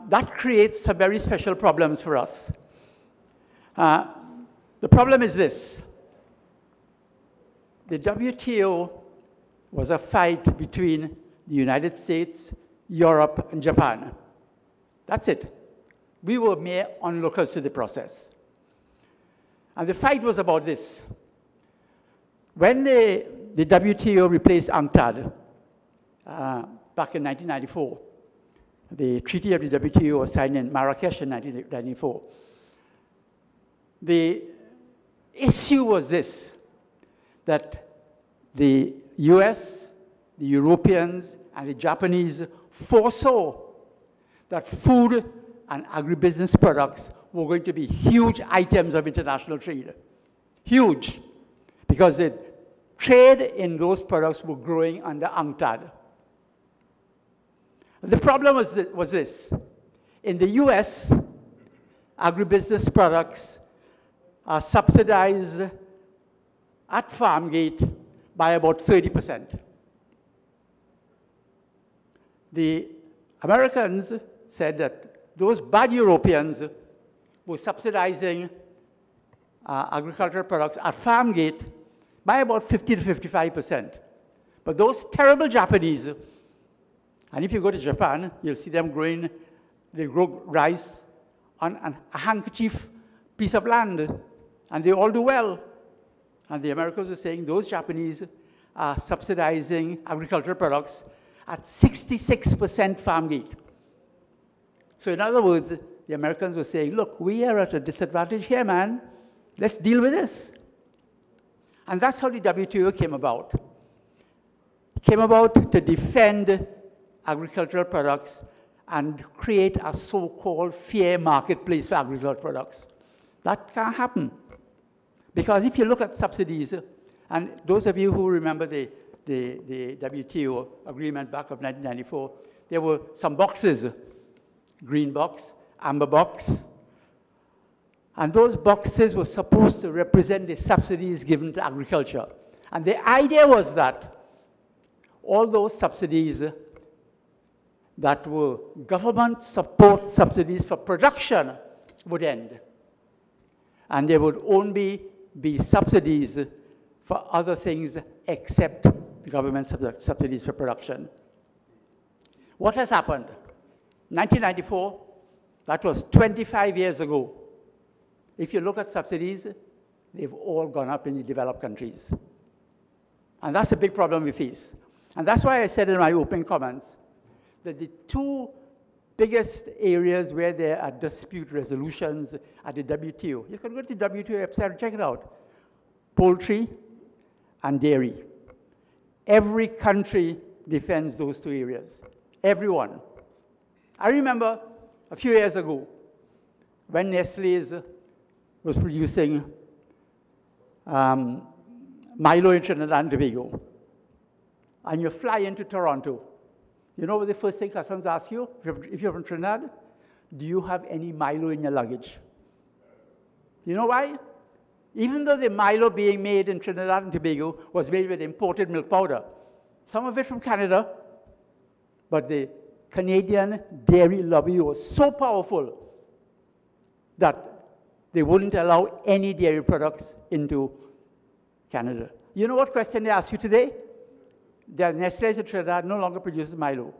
That creates some very special problems for us. The problem is this. The WTO was a fight between the United States, Europe, and Japan. That's it. We were mere onlookers to the process. And the fight was about this. When the WTO replaced UNCTAD back in 1994, the treaty of the WTO was signed in Marrakesh in 1994. The issue was this, that the US, the Europeans, and the Japanese foresaw that food and agribusiness products were going to be huge items of international trade. Huge. Because the trade in those products were growing under UNCTAD. The problem was this. In the US, agribusiness products are subsidized at farm gate by about 30%. The Americans said that those bad Europeans were subsidizing agricultural products at farm gate by about 50 to 55%. But those terrible Japanese And if you go to Japan, you'll see them growing, they grow rice on a handkerchief piece of land, and they all do well. And the Americans are saying those Japanese are subsidizing agricultural products at 66% farm gate. So in other words, the Americans were saying, look, we are at a disadvantage here, man. Let's deal with this. And that's how the WTO came about. It came about to defend agricultural products and create a so-called fair marketplace for agricultural products. That can't happen. Because if you look at subsidies, and those of you who remember the WTO agreement back of 1994, there were some boxes, green box, amber box, and those boxes were supposed to represent the subsidies given to agriculture. And the idea was that all those subsidies that were government support subsidies for production would end. And there would only be subsidies for other things except government subsidies for production. What has happened? 1994, that was 25 years ago. If you look at subsidies, they've all gone up in the developed countries. And that's a big problem we face. And that's why I said in my opening comments that the two biggest areas where there are dispute resolutions at the WTO, you can go to the WTO website and check it out, poultry and dairy. Every country defends those two areas, everyone. I remember a few years ago when Nestlé was producing Milo in Trinidad and Tobago, and you fly into Toronto. You know what the first thing customs ask you if you're from Trinidad? Do you have any Milo in your luggage? You know why? Even though the Milo being made in Trinidad and Tobago was made with imported milk powder, some of it from Canada, but the Canadian dairy lobby was so powerful that they wouldn't allow any dairy products into Canada. You know what question they ask you today? The Nestlé in Trinidad no longer produces Milo.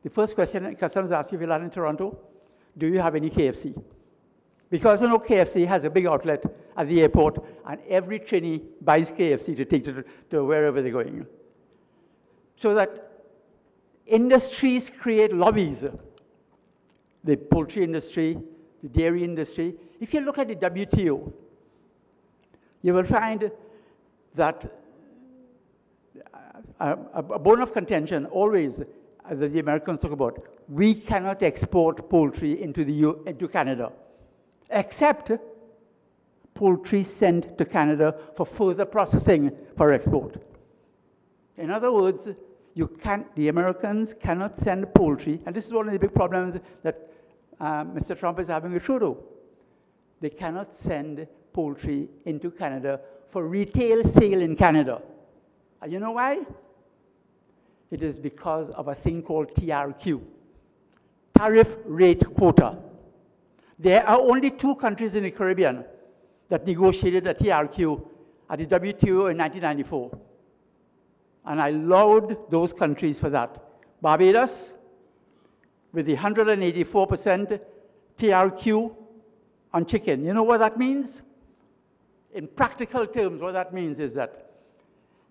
The first question customs ask you if you land in Toronto, do you have any KFC? Because you know KFC has a big outlet at the airport, and every Trini buys KFC to take to wherever they're going. So that industries create lobbies. The poultry industry, the dairy industry. If you look at the WTO, you will find that a bone of contention always that the Americans talk about, we cannot export poultry into Canada, except poultry sent to Canada for further processing for export. In other words, the Americans cannot send poultry, and this is one of the big problems that Mr. Trump is having with Trudeau. They cannot send poultry into Canada for retail sale in Canada. And you know why? It is because of a thing called TRQ, Tariff Rate Quota. There are only 2 countries in the Caribbean that negotiated a TRQ at the WTO in 1994. And I laud those countries for that. Barbados, with the 184% TRQ on chicken. You know what that means? In practical terms, what that means is that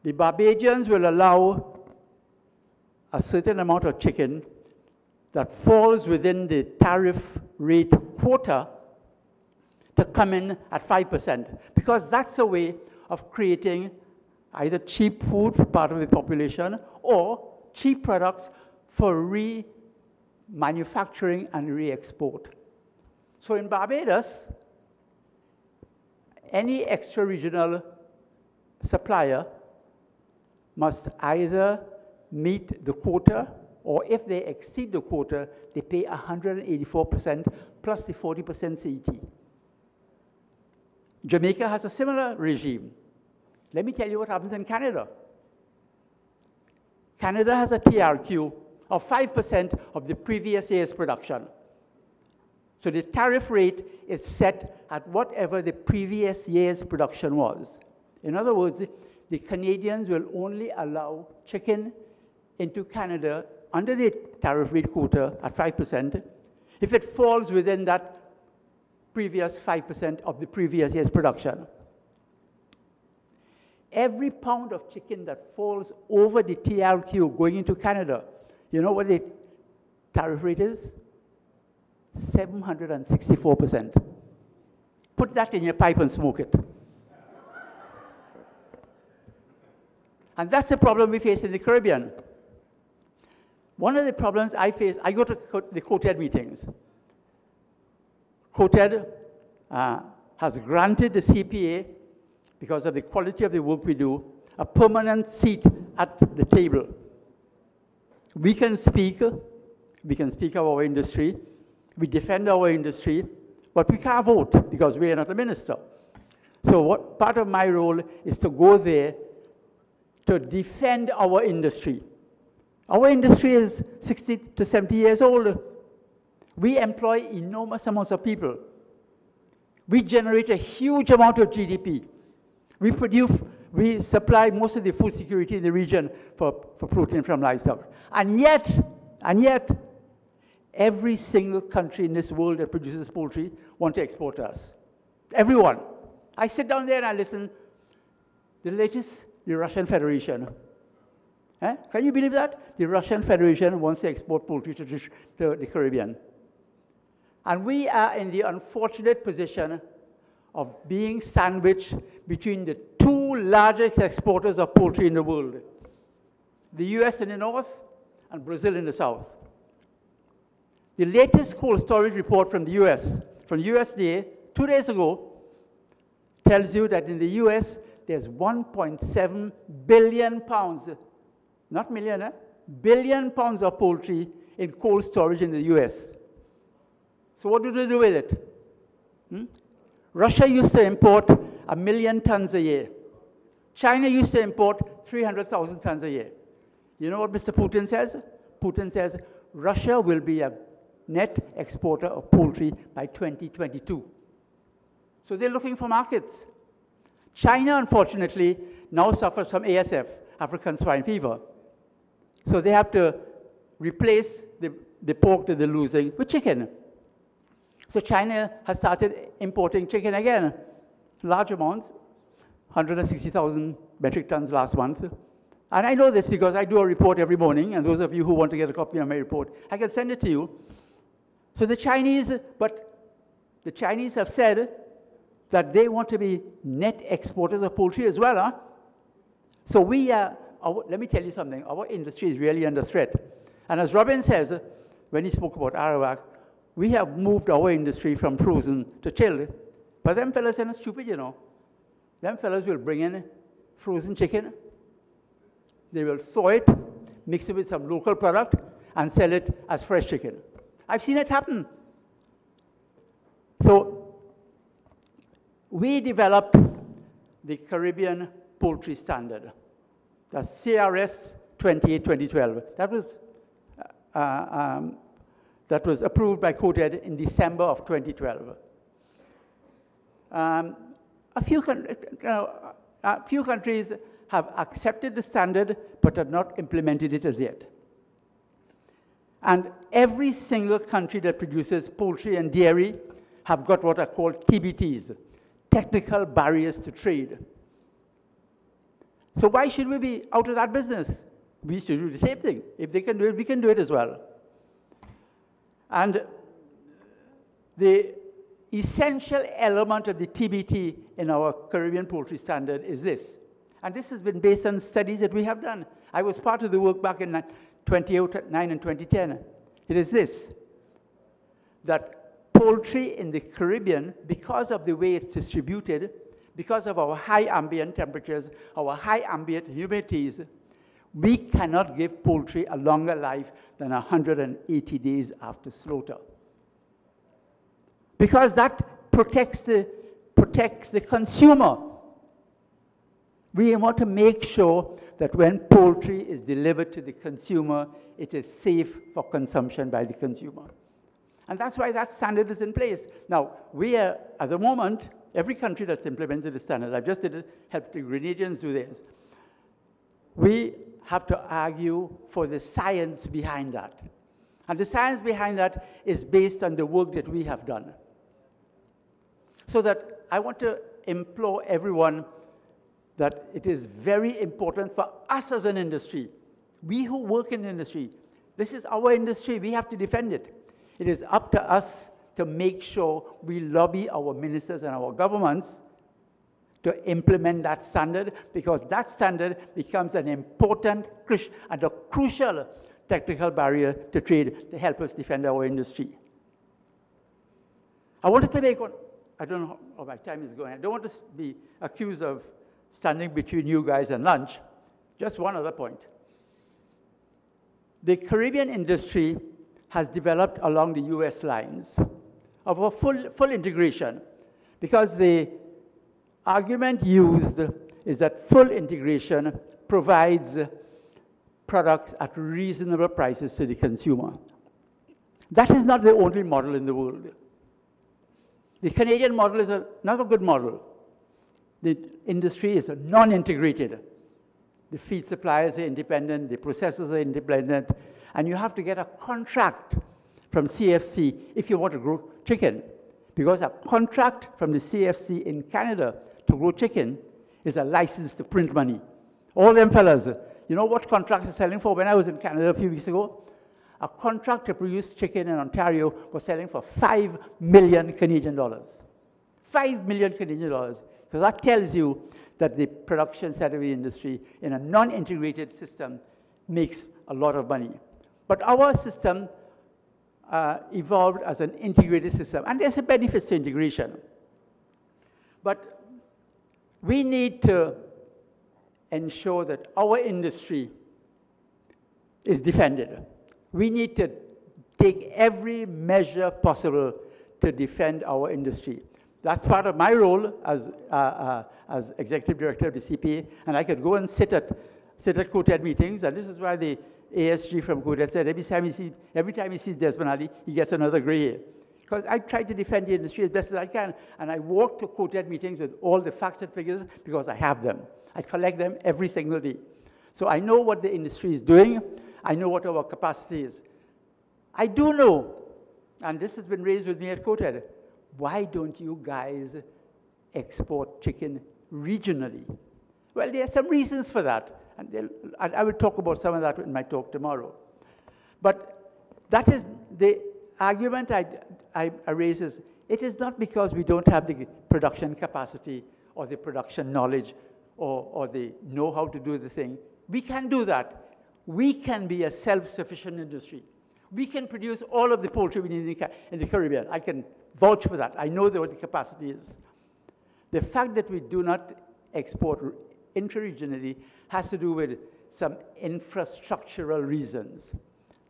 the Barbadians will allow a certain amount of chicken that falls within the tariff rate quota to come in at 5%, because that's a way of creating either cheap food for part of the population or cheap products for remanufacturing and re-export. So in Barbados, any extra-regional supplier must either meet the quota, or if they exceed the quota, they pay 184% plus the 40% CET. Jamaica has a similar regime. Let me tell you what happens in Canada. Canada has a TRQ of 5% of the previous year's production. So the tariff rate is set at whatever the previous year's production was. In other words, the Canadians will only allow chicken into Canada under the tariff rate quota at 5%, if it falls within that previous 5% of the previous year's production, every pound of chicken that falls over the TRQ going into Canada, you know what the tariff rate is? 764%. Put that in your pipe and smoke it. And that's the problem we face in the Caribbean. One of the problems I face, I go to the COTED meetings. COTED has granted the CPA, because of the quality of the work we do, a permanent seat at the table. We can speak of our industry, we defend our industry, but we can't vote because we are not a minister. So part of my role is to go there to defend our industry. Our industry is 60 to 70 years old. We employ enormous amounts of people. We generate a huge amount of GDP. We supply most of the food security in the region for protein from livestock. And yet, every single country in this world that produces poultry want to export to us. Everyone. I sit down there and I listen. The latest, the Russian Federation. Can you believe that? The Russian Federation wants to export poultry to the Caribbean. And we are in the unfortunate position of being sandwiched between the two largest exporters of poultry in the world, the US in the north and Brazil in the south. The latest cold storage report from the US, from USDA, 2 days ago, tells you that in the US, there's 1.7 billion pounds, not million, billion pounds of poultry in cold storage in the US. So what do they do with it? Russia used to import 1 million tons a year. China used to import 300,000 tons a year. You know what Mr. Putin says? Putin says Russia will be a net exporter of poultry by 2022. So they're looking for markets. China, unfortunately, now suffers from ASF, African swine fever. So they have to replace the pork that they're losing with chicken. So China has started importing chicken again, large amounts, 160,000 metric tons last month. And I know this because I do a report every morning, and those of you who want to get a copy of my report, I can send it to you. So the Chinese have said that they want to be net exporters of poultry as well. So let me tell you something, our industry is really under threat. And as Robin says, when he spoke about Arawak, we have moved our industry from frozen to chilled. But them fellas are not stupid, you know. Them fellas will bring in frozen chicken. They will thaw it, mix it with some local product, and sell it as fresh chicken. I've seen it happen. So we developed the Caribbean Poultry Standard. That's CRS 28-2012. That was approved by COTED in December of 2012. A few countries have accepted the standard, but have not implemented it as yet. And every single country that produces poultry and dairy have got what are called TBTs, technical barriers to trade. So why should we be out of that business? We should do the same thing. If they can do it, we can do it as well. And the essential element of the TBT in our Caribbean Poultry Standard is this. And this has been based on studies that we have done. I was part of the work back in 2009 and 2010. It is this, that poultry in the Caribbean, because of the way it's distributed, because of our high ambient temperatures, our high ambient humidities, we cannot give poultry a longer life than 180 days after slaughter. Because that protects the consumer. We want to make sure that when poultry is delivered to the consumer, it is safe for consumption by the consumer. And that's why that standard is in place. Now, we are, at the moment, every country that's implemented the standard, I just helped the Grenadians do this. We have to argue for the science behind that. And the science behind that is based on the work that we have done. So that I want to implore everyone that it is very important for us as an industry, we who work in the industry, this is our industry, we have to defend it. It is up to us to make sure we lobby our ministers and our governments to implement that standard, because that standard becomes an important and a crucial technical barrier to trade to help us defend our industry. I wanted to make one, I don't know how my time is going. I don't want to be accused of standing between you guys and lunch. Just one other point. The Caribbean industry has developed along the US lines of a full integration, because the argument used is that full integration provides products at reasonable prices to the consumer. That is not the only model in the world. The Canadian model is another good model. The industry is non-integrated. The feed suppliers are independent, the processors are independent, and you have to get a contract from CFC if you want to grow chicken, because a contract from the CFC in Canada to grow chicken is a license to print money. All them fellas, you know what contracts are selling for? When I was in Canada a few weeks ago, a contract to produce chicken in Ontario was selling for $5 million Canadian dollars. $5 million Canadian dollars. Because that tells you that the production side of the industry in a non-integrated system makes a lot of money. But our system evolved as an integrated system, and there's a benefit to integration. But we need to ensure that our industry is defended. We need to take every measure possible to defend our industry. That's part of my role as executive director of the CPA, and I could go and sit at COTED meetings, and this is why the ASG from COTED said every time he sees Desmond Ali, he gets another gray hair. Because I try to defend the industry as best as I can, and I walk to COTED meetings with all the facts and figures because I have them. I collect them every single day. So I know what the industry is doing. I know what our capacity is. I do know, and this has been raised with me at COTED, why don't you guys export chicken regionally? Well, there are some reasons for that, and I will talk about some of that in my talk tomorrow. But that is the argument I raise is, it is not because we don't have the production capacity or the production knowledge or the know-how to do the thing. We can do that. We can be a self-sufficient industry. We can produce all of the poultry we need in the Caribbean. I can vouch for that. I know what the capacity is. The fact that we do not export intra-regionally has to do with some infrastructural reasons.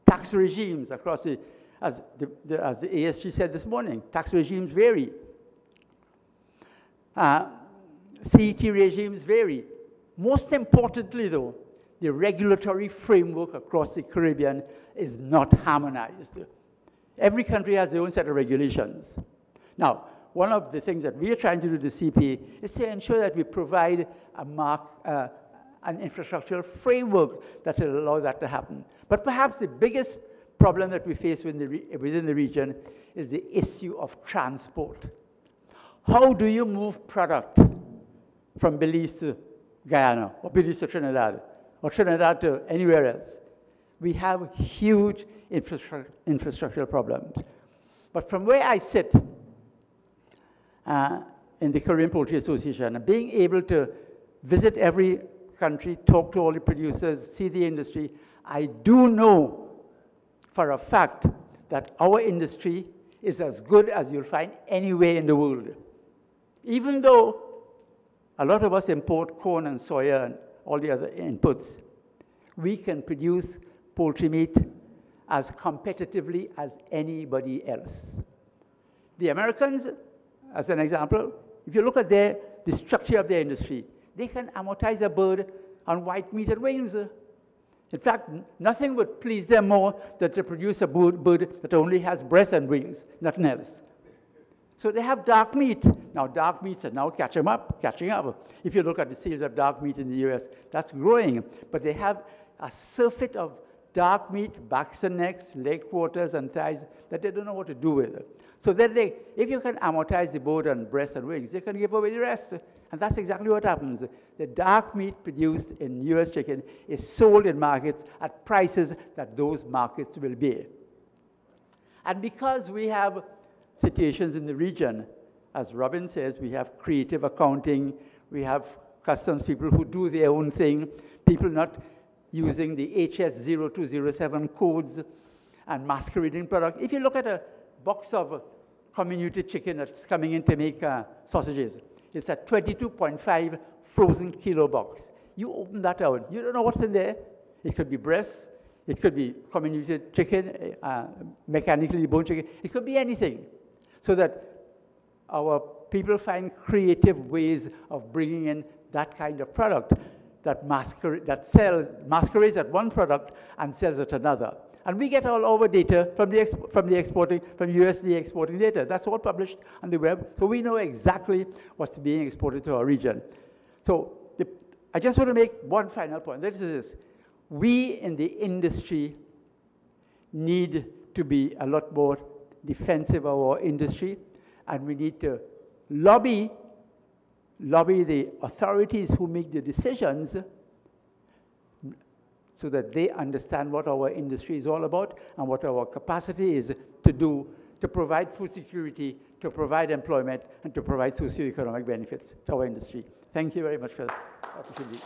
Tax regimes across as the ASG said this morning, tax regimes vary. CET regimes vary. Most importantly, though, the regulatory framework across the Caribbean is not harmonized. Every country has their own set of regulations. Now, one of the things that we are trying to do at the CPA is to ensure that we provide an infrastructural framework that will allow that to happen. But perhaps the biggest problem that we face within the region is the issue of transport. How do you move product from Belize to Guyana, or Belize to Trinidad, or Trinidad to anywhere else? We have huge infrastructural problems. But from where I sit in the Caribbean Poultry Association, and being able to visit every country, talk to all the producers, see the industry, I do know for a fact that our industry is as good as you'll find anywhere in the world. Even though a lot of us import corn and soya and all the other inputs, we can produce poultry meat as competitively as anybody else. The Americans, as an example, if you look at the structure of their industry, they can amortize a bird on white meat and wings. In fact, nothing would please them more than to produce a bird that only has breast and wings, nothing else. So they have dark meat. Now, dark meats are now catching up. If you look at the sales of dark meat in the US, that's growing. But they have a surfeit of dark meat, backs and necks, leg quarters, and thighs that they don't know what to do with. So then if you can amortize the bone and breast and wings, they can give away the rest. And that's exactly what happens. The dark meat produced in U.S. chicken is sold in markets at prices that those markets will bear. And because we have situations in the region, as Robin says, we have creative accounting, we have customs people who do their own thing, people not using the HS0207 codes and masquerading product. If you look at a box of community chicken that's coming in to make sausages, it's a 22.5 frozen kilo box. You open that out, you don't know what's in there. It could be breast, it could be community chicken, mechanically boned chicken, it could be anything. So that our people find creative ways of bringing in that kind of product that masquerades at one product and sells at another. And we get all our data from USDA exporting data. That's all published on the web, so we know exactly what's being exported to our region. So I just want to make one final point. That is this. We in the industry need to be a lot more defensive of our industry, and we need to lobby the authorities who make the decisions so that they understand what our industry is all about and what our capacity is to do to provide food security, to provide employment, and to provide socioeconomic benefits to our industry. Thank you very much for the opportunity.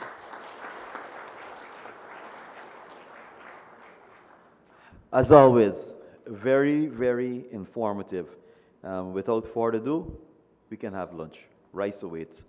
As always, very, very informative. Without further ado, we can have lunch. Rice awaits.